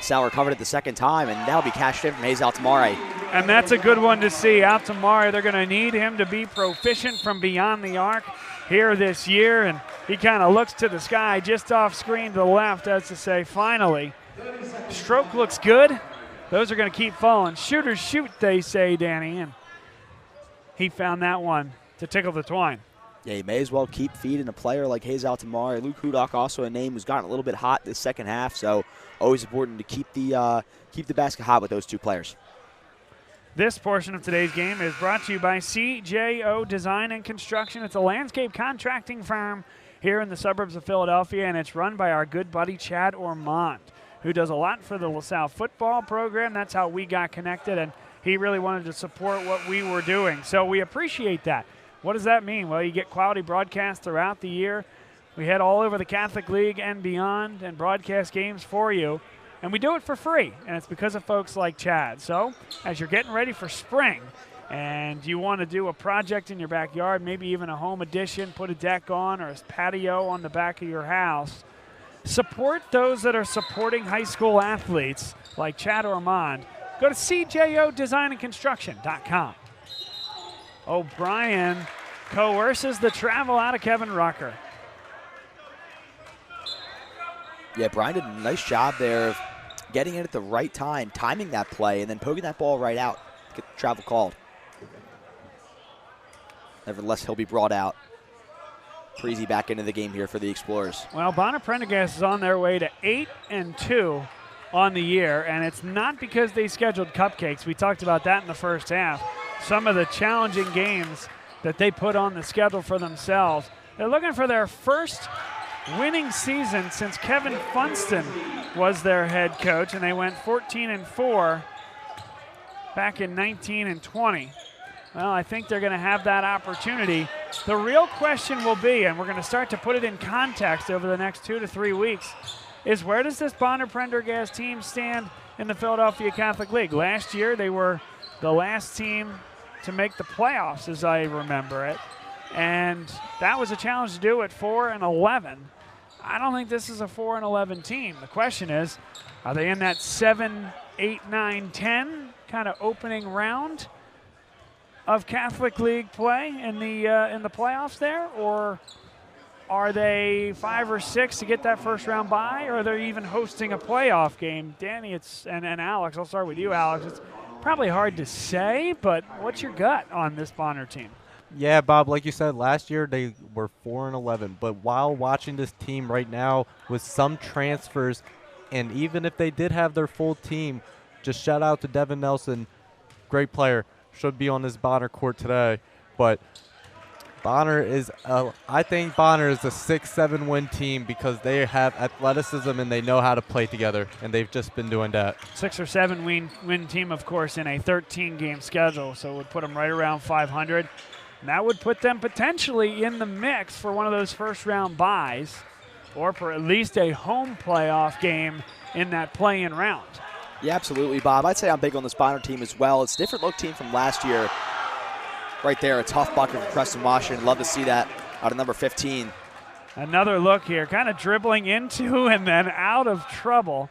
Salle recovered it the second time, and that'll be cashed in from Hayes Altamari. And that's a good one to see. Altamari, they're going to need him to be proficient from beyond the arc here this year, and he kind of looks to the sky just off screen to the left as to say, finally. Stroke looks good. Those are going to keep falling. Shooters shoot, they say, Danny, and he found that one to tickle the twine. Yeah, you may as well keep feeding a player like Hayes Altamari. Luke Hudock, also a name who's gotten a little bit hot this second half, so always important to keep the basket hot with those 2 players. This portion of today's game is brought to you by CJO Design and Construction. It's a landscape contracting firm here in the suburbs of Philadelphia, and it's run by our good buddy Chad Ormond, who does a lot for the LaSalle football program. That's how we got connected, and he really wanted to support what we were doing. So we appreciate that. What does that mean? Well, you get quality broadcasts throughout the year. We head all over the Catholic League and beyond and broadcast games for you. And we do it for free, and it's because of folks like Chad. So as you're getting ready for spring and you want to do a project in your backyard, maybe even a home addition, put a deck on or a patio on the back of your house, support those that are supporting high school athletes like Chad Ormond. Go to cjodesignandconstruction.com. O'Brien coerces the travel out of Kevin Rucker. Yeah, Brian did a nice job there of getting in at the right time, timing that play, and then poking that ball right out. Get the travel called. Nevertheless, he'll be brought out. Parisi back into the game here for the Explorers. Well, Bonner-Prendergast is on their way to 8-2 on the year, and it's not because they scheduled cupcakes. We talked about that in the first half. Some of the challenging games that they put on the schedule for themselves. They're looking for their first winning season since Kevin Funston was their head coach, and they went 14-4 back in 19 and 20. Well, I think they're going to have that opportunity. The real question will be, and we're going to start to put it in context over the next 2 to 3 weeks, is where does this Bonner-Prendergast team stand in the Philadelphia Catholic League? Last year, they were the last team to make the playoffs, as I remember it. And that was a challenge to do at 4-11. I don't think this is a 4-11 team. The question is, are they in that 7, 8, 9, 10 kind of opening round of Catholic League play in the playoffs there, or are they 5 or 6 to get that first round bye, or are they even hosting a playoff game? Danny, and Alex, I'll start with you, Alex. It's probably hard to say, but what's your gut on this Bonner team? Yeah, Bob, like you said, last year they were 4-11. But while watching this team right now with some transfers, and even if they did have their full team, just shout out to Devin Nelson, great player, should be on this Bonner court today. But I think Bonner is a 6-7 win team because they have athleticism and they know how to play together, and they've just been doing that. 6 or 7 win team, of course, in a 13-game schedule, so it would put them right around 500. And that would put them potentially in the mix for one of those first-round byes, or for at least a home playoff game in that play-in round. Yeah, absolutely, Bob. I'd say I'm big on this Bonner team as well. It's a different look team from last year. Right there, a tough bucket for Preston Washington. Love to see that out of number 15. Another look here, kind of dribbling into and then out of trouble.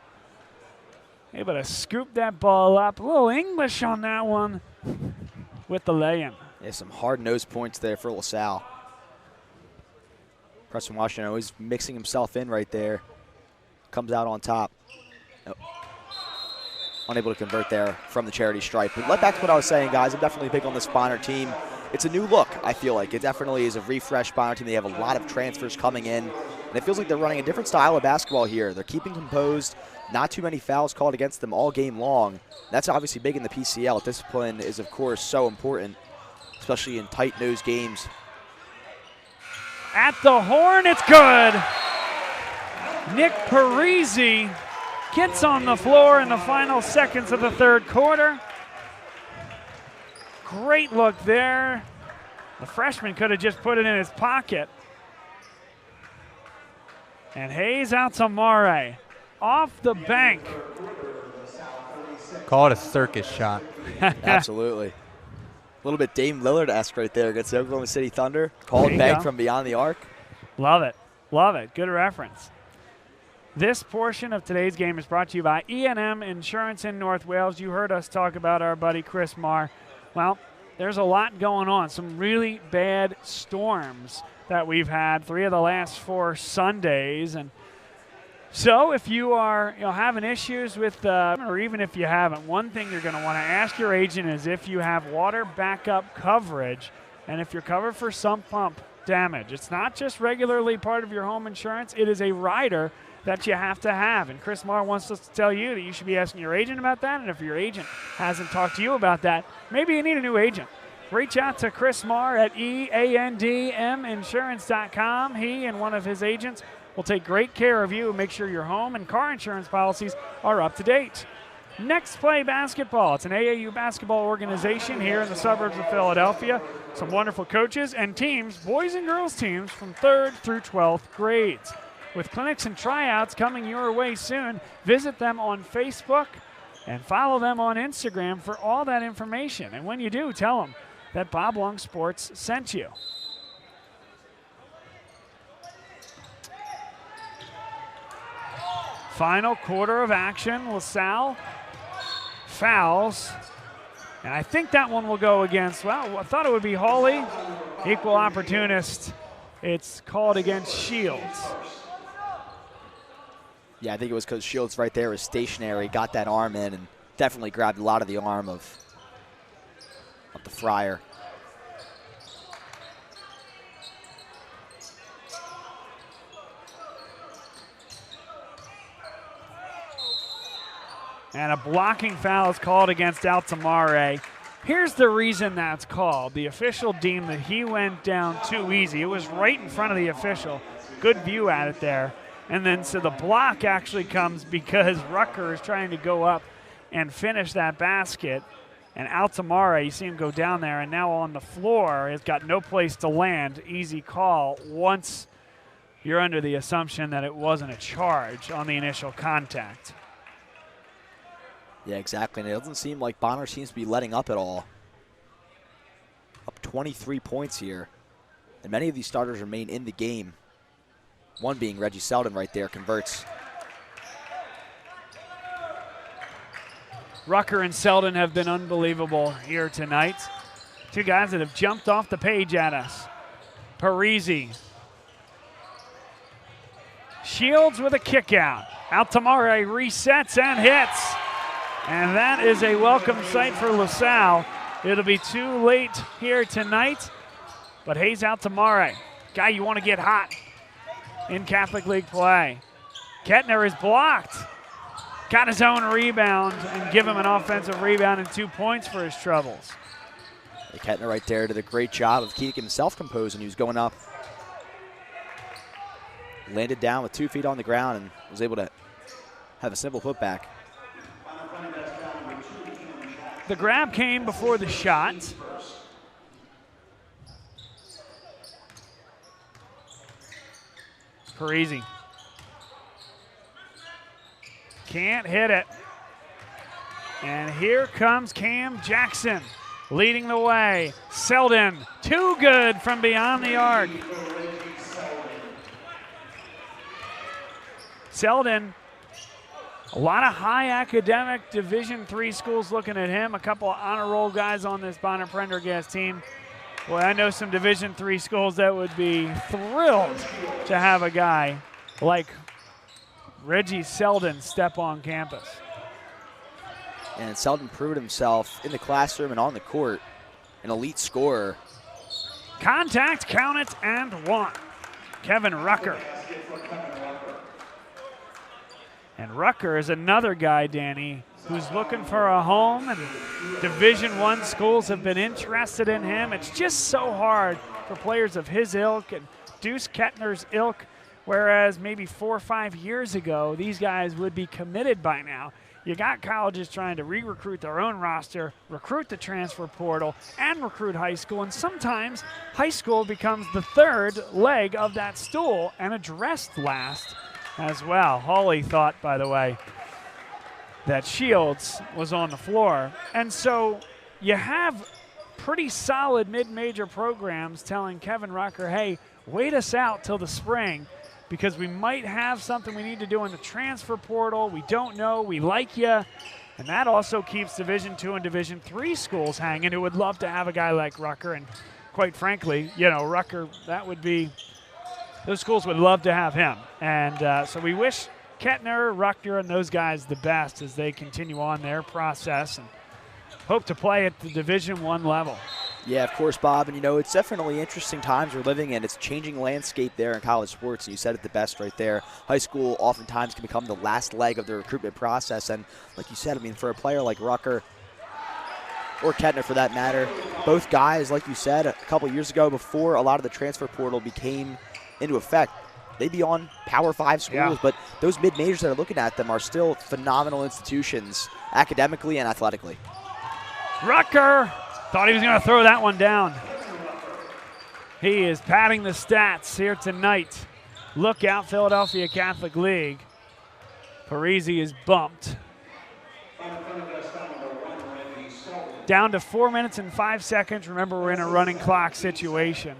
Able to scoop that ball up. A little English on that one with the lay-in. Yeah, some hard-nosed points there for LaSalle. Preston Washington always mixing himself in right there. Comes out on top. Nope. Unable to convert there from the charity stripe. But back to what I was saying, guys, I'm definitely big on this Bonner team. It's a new look, I feel like. It definitely is a refreshed Bonner team. They have a lot of transfers coming in. And it feels like they're running a different style of basketball here. They're keeping composed. Not too many fouls called against them all game long. That's obviously big in the PCL. Discipline is, of course, so important, especially in tight-nosed games. At the horn, it's good. Nick Parisi gets on the floor in the final seconds of the third quarter. Great look there. The freshman could have just put it in his pocket. And Hayes out to Mare. Off the bank. Call it a circus shot. Absolutely. A little bit Dame Lillard-esque right there against the Oklahoma City Thunder. Called bank from beyond the arc. Love it. Love it. Good reference. This portion of today's game is brought to you by E&M Insurance in North Wales. You heard us talk about our buddy Chris Marr. Well, there's a lot going on. Some really bad storms that we've had, 3 of the last 4 Sundays. And so if you are having issues with, or even if you haven't, one thing you're going to want to ask your agent is if you have water backup coverage and if you're covered for sump pump damage. It's not just regularly part of your home insurance. It is a rider that you have to have. And Chris Marr wants us to tell you that you should be asking your agent about that. And if your agent hasn't talked to you about that, maybe you need a new agent. Reach out to Chris Marr at eandminsurance.com. He and one of his agents will take great care of you and make sure your home and car insurance policies are up to date. Next Play Basketball. It's an AAU basketball organization here in the suburbs of Philadelphia. Some wonderful coaches and teams, boys and girls teams from 3rd through 12th grades. With clinics and tryouts coming your way soon, visit them on Facebook and follow them on Instagram for all that information. And when you do, tell them that Bob Long Sports sent you. Final quarter of action. LaSalle fouls. And I think that one will go against, well, I thought it would be Hawley. Equal opportunist. It's called against Shields. Yeah, I think it was because Shields right there was stationary, got that arm in, and definitely grabbed a lot of the arm of the Friar. And a blocking foul is called against Altamare. Here's the reason that's called. The official deemed that he went down too easy. It was right in front of the official. Good view at it there. And then so the block actually comes because Rucker is trying to go up and finish that basket. And Altamare, you see him go down there, and now on the floor, has got no place to land. Easy call once you're under the assumption that it wasn't a charge on the initial contact. Yeah, exactly. And it doesn't seem like Bonner seems to be letting up at all. 23 points here, and many of these starters remain in the game. One being Reggie Selden right there, converts. Rucker and Selden have been unbelievable here tonight. Two guys that have jumped off the page at us. Parisi. Shields with a kick out. Altamare resets and hits. And that is a welcome sight for LaSalle. It'll be too late here tonight, but Hayes Altamare, guy you want to get hot in Catholic League play. Kettner is blocked. Got his own rebound and give him an offensive rebound and 2 points for his troubles. Kettner right there did a great job of keeping himself composed, and he was going up. Landed down with 2 feet on the ground and was able to have a simple putback. The grab came before the shot. Parisi. Can't hit it. And here comes Cam Jackson leading the way. Selden, too good from beyond the arc. Selden, a lot of high academic Division III schools looking at him. A couple of honor roll guys on this Bonner-Prendergast team. Boy, I know some Division III schools that would be thrilled to have a guy like Reggie Selden step on campus. And Selden proved himself in the classroom and on the court, an elite scorer. Contact, count it, and 1. Kevin Rucker. And Rucker is another guy, Danny, who's looking for a home, and Division I schools have been interested in him. It's just so hard for players of his ilk and Deuce Kettner's ilk, whereas maybe 4 or 5 years ago, these guys would be committed by now. You got colleges trying to re-recruit their own roster, recruit the transfer portal, and recruit high school, and sometimes high school becomes the third leg of that stool and addressed last as well. Hawley thought, by the way, that Shields was on the floor. And so you have pretty solid mid-major programs telling Kevin Rucker, hey, wait us out till the spring because we might have something we need to do in the transfer portal. We don't know. We like you. And that also keeps Division II and Division III schools hanging who would love to have a guy like Rucker. And quite frankly, you know, Rucker, that would be – those schools would love to have him. And so we wish Kettner, Rucker, and those guys the best as they continue on their process and hope to play at the Division I level. Yeah, of course, Bob. And, you know, it's definitely interesting times we're living in. It's a changing landscape there in college sports, and you said it the best right there. High school oftentimes can become the last leg of the recruitment process. And like you said, I mean, for a player like Rucker or Kettner for that matter, both guys, like you said, a couple years ago before a lot of the transfer portal became into effect, they'd be on Power 5 schools, but those mid-majors that are looking at them are still phenomenal institutions academically and athletically. Rucker thought he was going to throw that one down. He is padding the stats here tonight. Look out, Philadelphia Catholic League. Parisi is bumped. Down to 4 minutes and 5 seconds. Remember, we're in a running clock situation.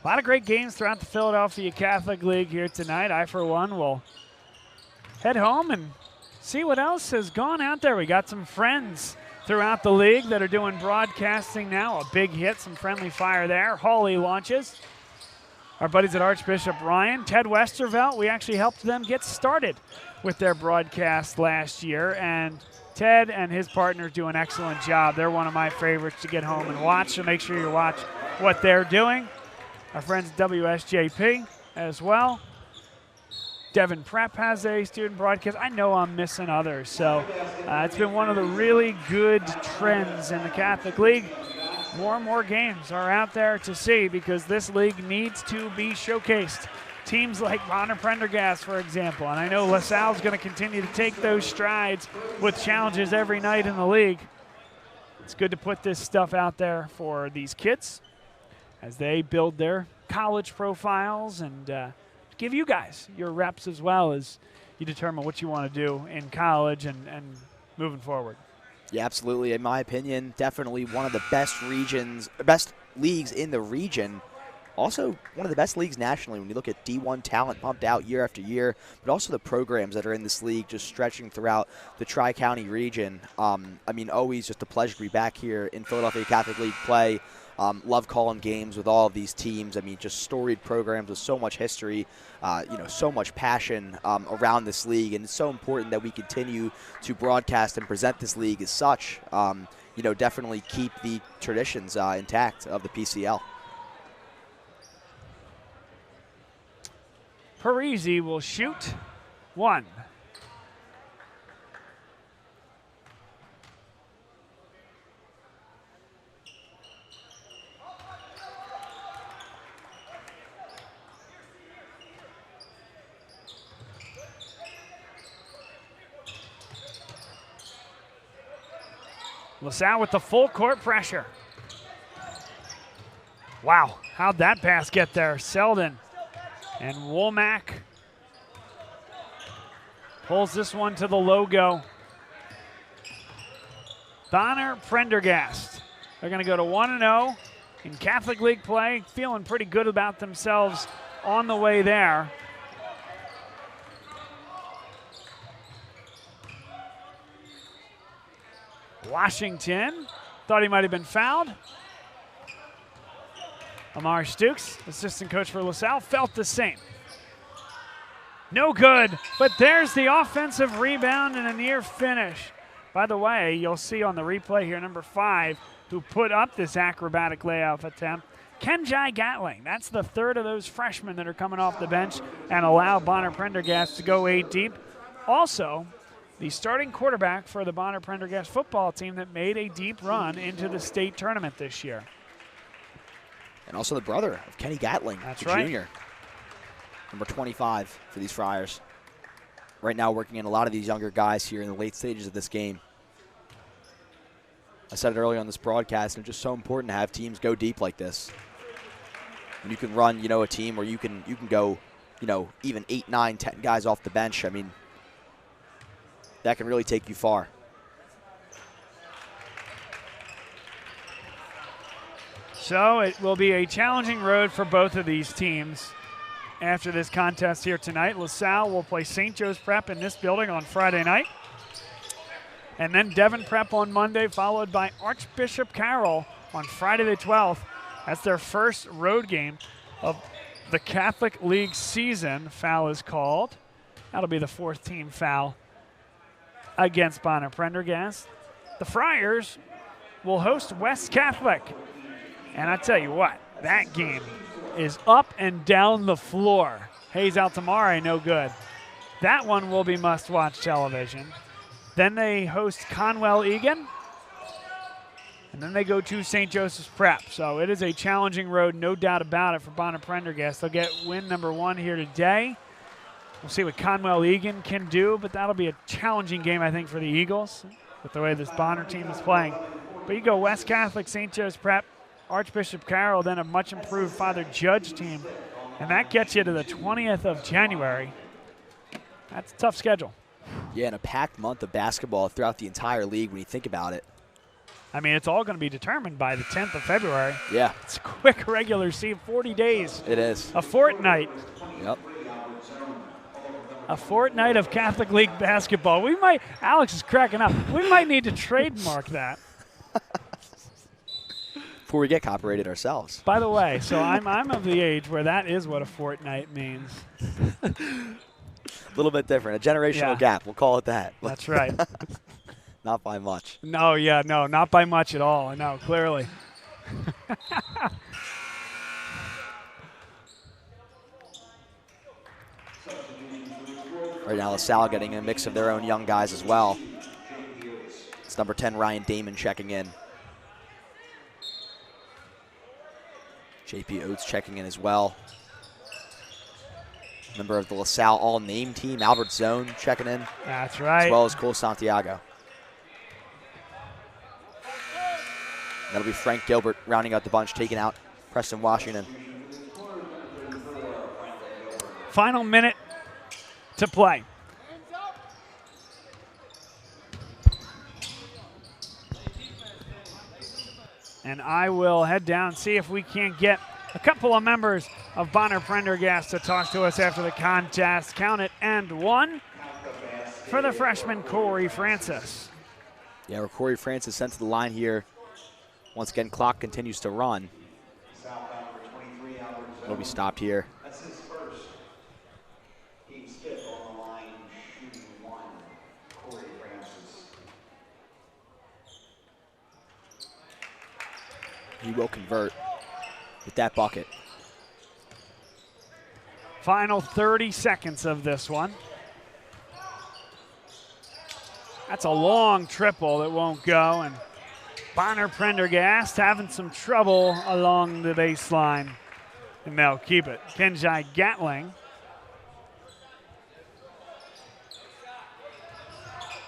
A lot of great games throughout the Philadelphia Catholic League here tonight. I, for one, will head home and see what else has gone out there. We got some friends throughout the league that are doing broadcasting now. A big hit, some friendly fire there. Hawley launches. Our buddies at Archbishop Ryan. Ted Westervelt, we actually helped them get started with their broadcast last year. And Ted and his partners do an excellent job. They're one of my favorites to get home and watch, so make sure you watch what they're doing. Our friends at WSJP as well. Devin Prep has a student broadcast. I know I'm missing others, so it's been one of the really good trends in the Catholic League. More and more games are out there to see because this league needs to be showcased. Teams like Bonner-Prendergast, for example, and I know LaSalle's going to continue to take those strides with challenges every night in the league. It's good to put this stuff out there for these kids as they build their college profiles and give you guys your reps as well as you determine what you want to do in college and moving forward. Yeah, absolutely. In my opinion, definitely one of the best leagues in the region. Also, one of the best leagues nationally when you look at D1 talent pumped out year after year, but also the programs that are in this league just stretching throughout the Tri-County region. I mean, always just a pleasure to be back here in Philadelphia Catholic League play. Love calling games with all of these teams. I mean, just storied programs with so much history, so much passion around this league. And it's so important that we continue to broadcast and present this league as such. Definitely keep the traditions intact of the PCL. Parisi will shoot one. LaSalle with the full court pressure. Wow, how'd that pass get there? Selden and Womack pulls this one to the logo. Bonner-Prendergast. They're going to go to 1-0 in Catholic League play, feeling pretty good about themselves on the way there. Washington thought he might have been fouled. Amar Stukes, assistant coach for LaSalle, felt the same. No good, but there's the offensive rebound and a near finish. By the way, you'll see on the replay here, number 5, who put up this acrobatic layoff attempt, Kenjai Gatling. That's the third of those freshmen that are coming off the bench and allow Bonner-Prendergast to go 8 deep. Also, the starting quarterback for the Bonner-Prendergast football team that made a deep run into the state tournament this year. And also the brother of Kenny Gatling, That's the right. junior. Number 25 for these Friars. Right now working in a lot of these younger guys here in the late stages of this game. I said it earlier on this broadcast, and it's just so important to have teams go deep like this. And you can run, a team where you can go, even 8, 9, 10 guys off the bench. I mean, that can really take you far. So it will be a challenging road for both of these teams after this contest here tonight. LaSalle will play St. Joe's Prep in this building on Friday night. And then Devon Prep on Monday, followed by Archbishop Carroll on Friday the 12th. That's their first road game of the Catholic League season. Foul is called. That'll be the 4th team foul against Bonner-Prendergast. The Friars will host West Catholic. And I tell you what, that game is up and down the floor. Hayes Altamare, no good. That one will be must-watch television. Then they host Conwell Egan. And then they go to St. Joseph's Prep. So it is a challenging road, no doubt about it, for Bonner-Prendergast. They'll get win number 1 here today. We'll see what Conwell Egan can do, but that'll be a challenging game, I think, for the Eagles with the way this Bonner team is playing. But you go West Catholic, St. Joe's Prep, Archbishop Carroll, then a much improved Father Judge team. And that gets you to the 20th of January. That's a tough schedule. Yeah, and a packed month of basketball throughout the entire league when you think about it. I mean, it's all going to be determined by the 10th of February. Yeah. It's a quick regular season, 40 days. It is. A fortnight. Yep. A fortnight of Catholic League basketball. We might, Alex is cracking up. We might need to trademark that. Before we get copyrighted ourselves. By the way, so I'm of the age where that is what a fortnight means. A little bit different, a generational gap. We'll call it that. That's right. Not by much. No, not by much at all. No, clearly. Right now, LaSalle getting a mix of their own young guys as well. It's number 10, Ryan Damon, checking in. JP Oates checking in as well. Member of the LaSalle all-name team, Albert Zone, checking in. That's right. As well as Cole Santiago. That'll be Frank Gilbert rounding out the bunch, taking out Preston Washington. Final minute to play. and I will head down and see if we can't get a couple of members of Bonner-Prendergast to talk to us after the contest. Count it and 1 for the freshman Corey Francis. Yeah, Corey Francis sent to the line here. Once again, clock continues to run. It'll be stopped here. That's his first. He's fifth on the line, shooting 1, Corey Francis. He will convert with that bucket. Final 30 seconds of this one. That's a long triple that won't go, and Bonner-Prendergast having some trouble along the baseline. And they'll keep it. Kenjai Gatling.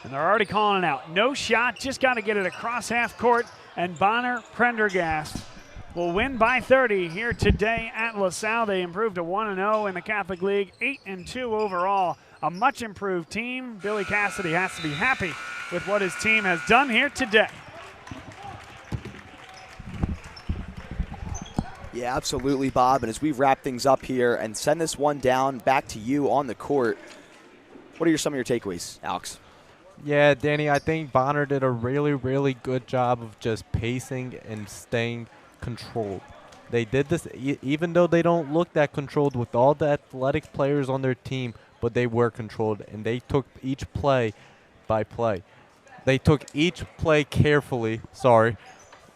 And they're already calling it out. No shot, just got to get it across half court, and Bonner-Prendergast will win by 30 here today at LaSalle. They improved to 1-0 in the Catholic League, 8-2 overall. A much improved team. Billy Cassidy has to be happy with what his team has done here today. Yeah, absolutely, Bob. And as we wrap things up here and send this one down back to you on the court, what are some of your takeaways, Alex? Yeah, Danny, I think Bonner did a really, really good job of just pacing and staying controlled. They did this even though they don't look that controlled with all the athletic players on their team, but they were controlled, and they took each play by play. They took each play carefully,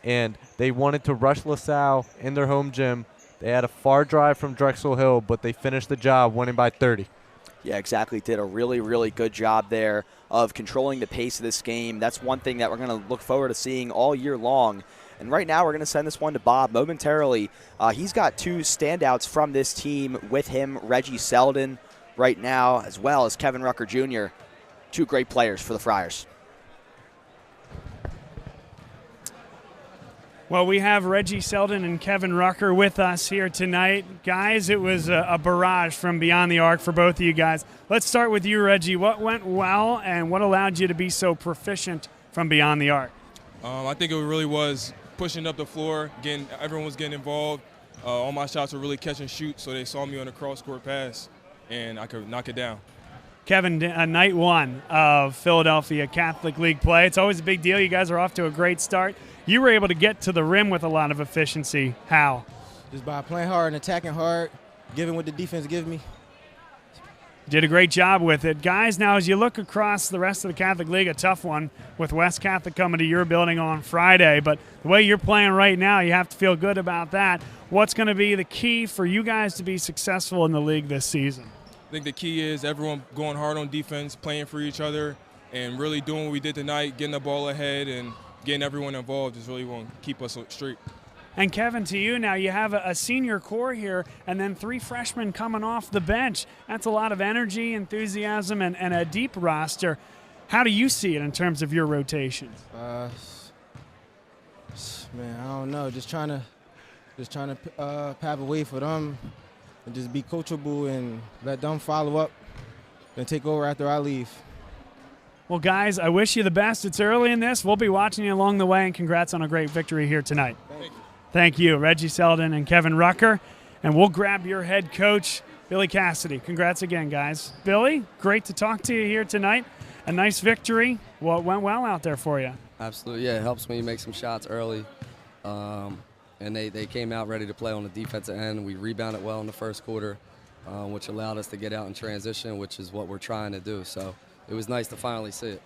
and they wanted to rush LaSalle in their home gym. They had a far drive from Drexel Hill, but they finished the job winning by 30. Yeah, exactly. Did a really, really good job there of controlling the pace of this game. That's one thing that we're going to look forward to seeing all year long. And right now we're going to send this one to Bob momentarily. He's got 2 standouts from this team with him, Reggie Selden right now, as well as Kevin Rucker Jr., 2 great players for the Friars. Well, we have Reggie Selden and Kevin Rucker with us here tonight. Guys, it was a barrage from beyond the arc for both of you guys. Let's start with you, Reggie. What went well and what allowed you to be so proficient from beyond the arc? I think it really was pushing up the floor, everyone was getting involved. All my shots were really catch and shoot, so they saw me on a cross-court pass, and I could knock it down. Kevin, night 1 of Philadelphia Catholic League play. It's always a big deal. You guys are off to a great start. You were able to get to the rim with a lot of efficiency. How? Just by playing hard and attacking hard, giving what the defense gives me. Did a great job with it. Guys, now as you look across the rest of the Catholic League, a tough one with West Catholic coming to your building on Friday, but the way you're playing right now, you have to feel good about that. What's going to be the key for you guys to be successful in the league this season? I think the key is everyone going hard on defense, playing for each other, and really doing what we did tonight, getting the ball ahead and getting everyone involved is really going to keep us straight. And Kevin, to you now, you have a senior core here and then 3 freshmen coming off the bench. That's a lot of energy, enthusiasm, and a deep roster. How do you see it in terms of your rotations? Man, I don't know. Just trying to pave a way for them and just be coachable and let them follow up and take over after I leave. Well, guys, I wish you the best. It's early in this. We'll be watching you along the way, and congrats on a great victory here tonight. Thank you, Reggie Selden and Kevin Rucker. And we'll grab your head coach, Billy Cassidy. Congrats again, guys. Billy, great to talk to you here tonight. A nice victory. Well, it went well out there for you. Absolutely, yeah. It helps when you make some shots early. And they came out ready to play on the defensive end. We rebounded well in the first quarter, which allowed us to get out in transition, which is what we're trying to do. So it was nice to finally see it.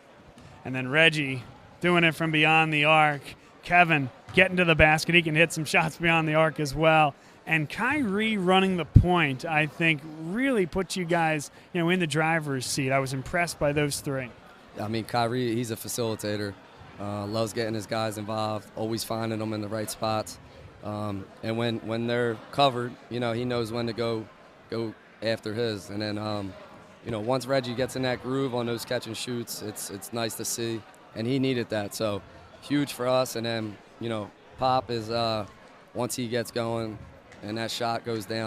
And then Reggie doing it from beyond the arc. Kevin getting to the basket. He can hit some shots beyond the arc as well. And Kyrie running the point, I think, really put you guys, in the driver's seat. I was impressed by those 3. I mean, Kyrie, he's a facilitator. Loves getting his guys involved, always finding them in the right spots. And when they're covered, he knows when to go after his. And then, once Reggie gets in that groove on those catch and shoots, it's nice to see. And he needed that, so huge for us. And then, Pop is once he gets going and that shot goes down,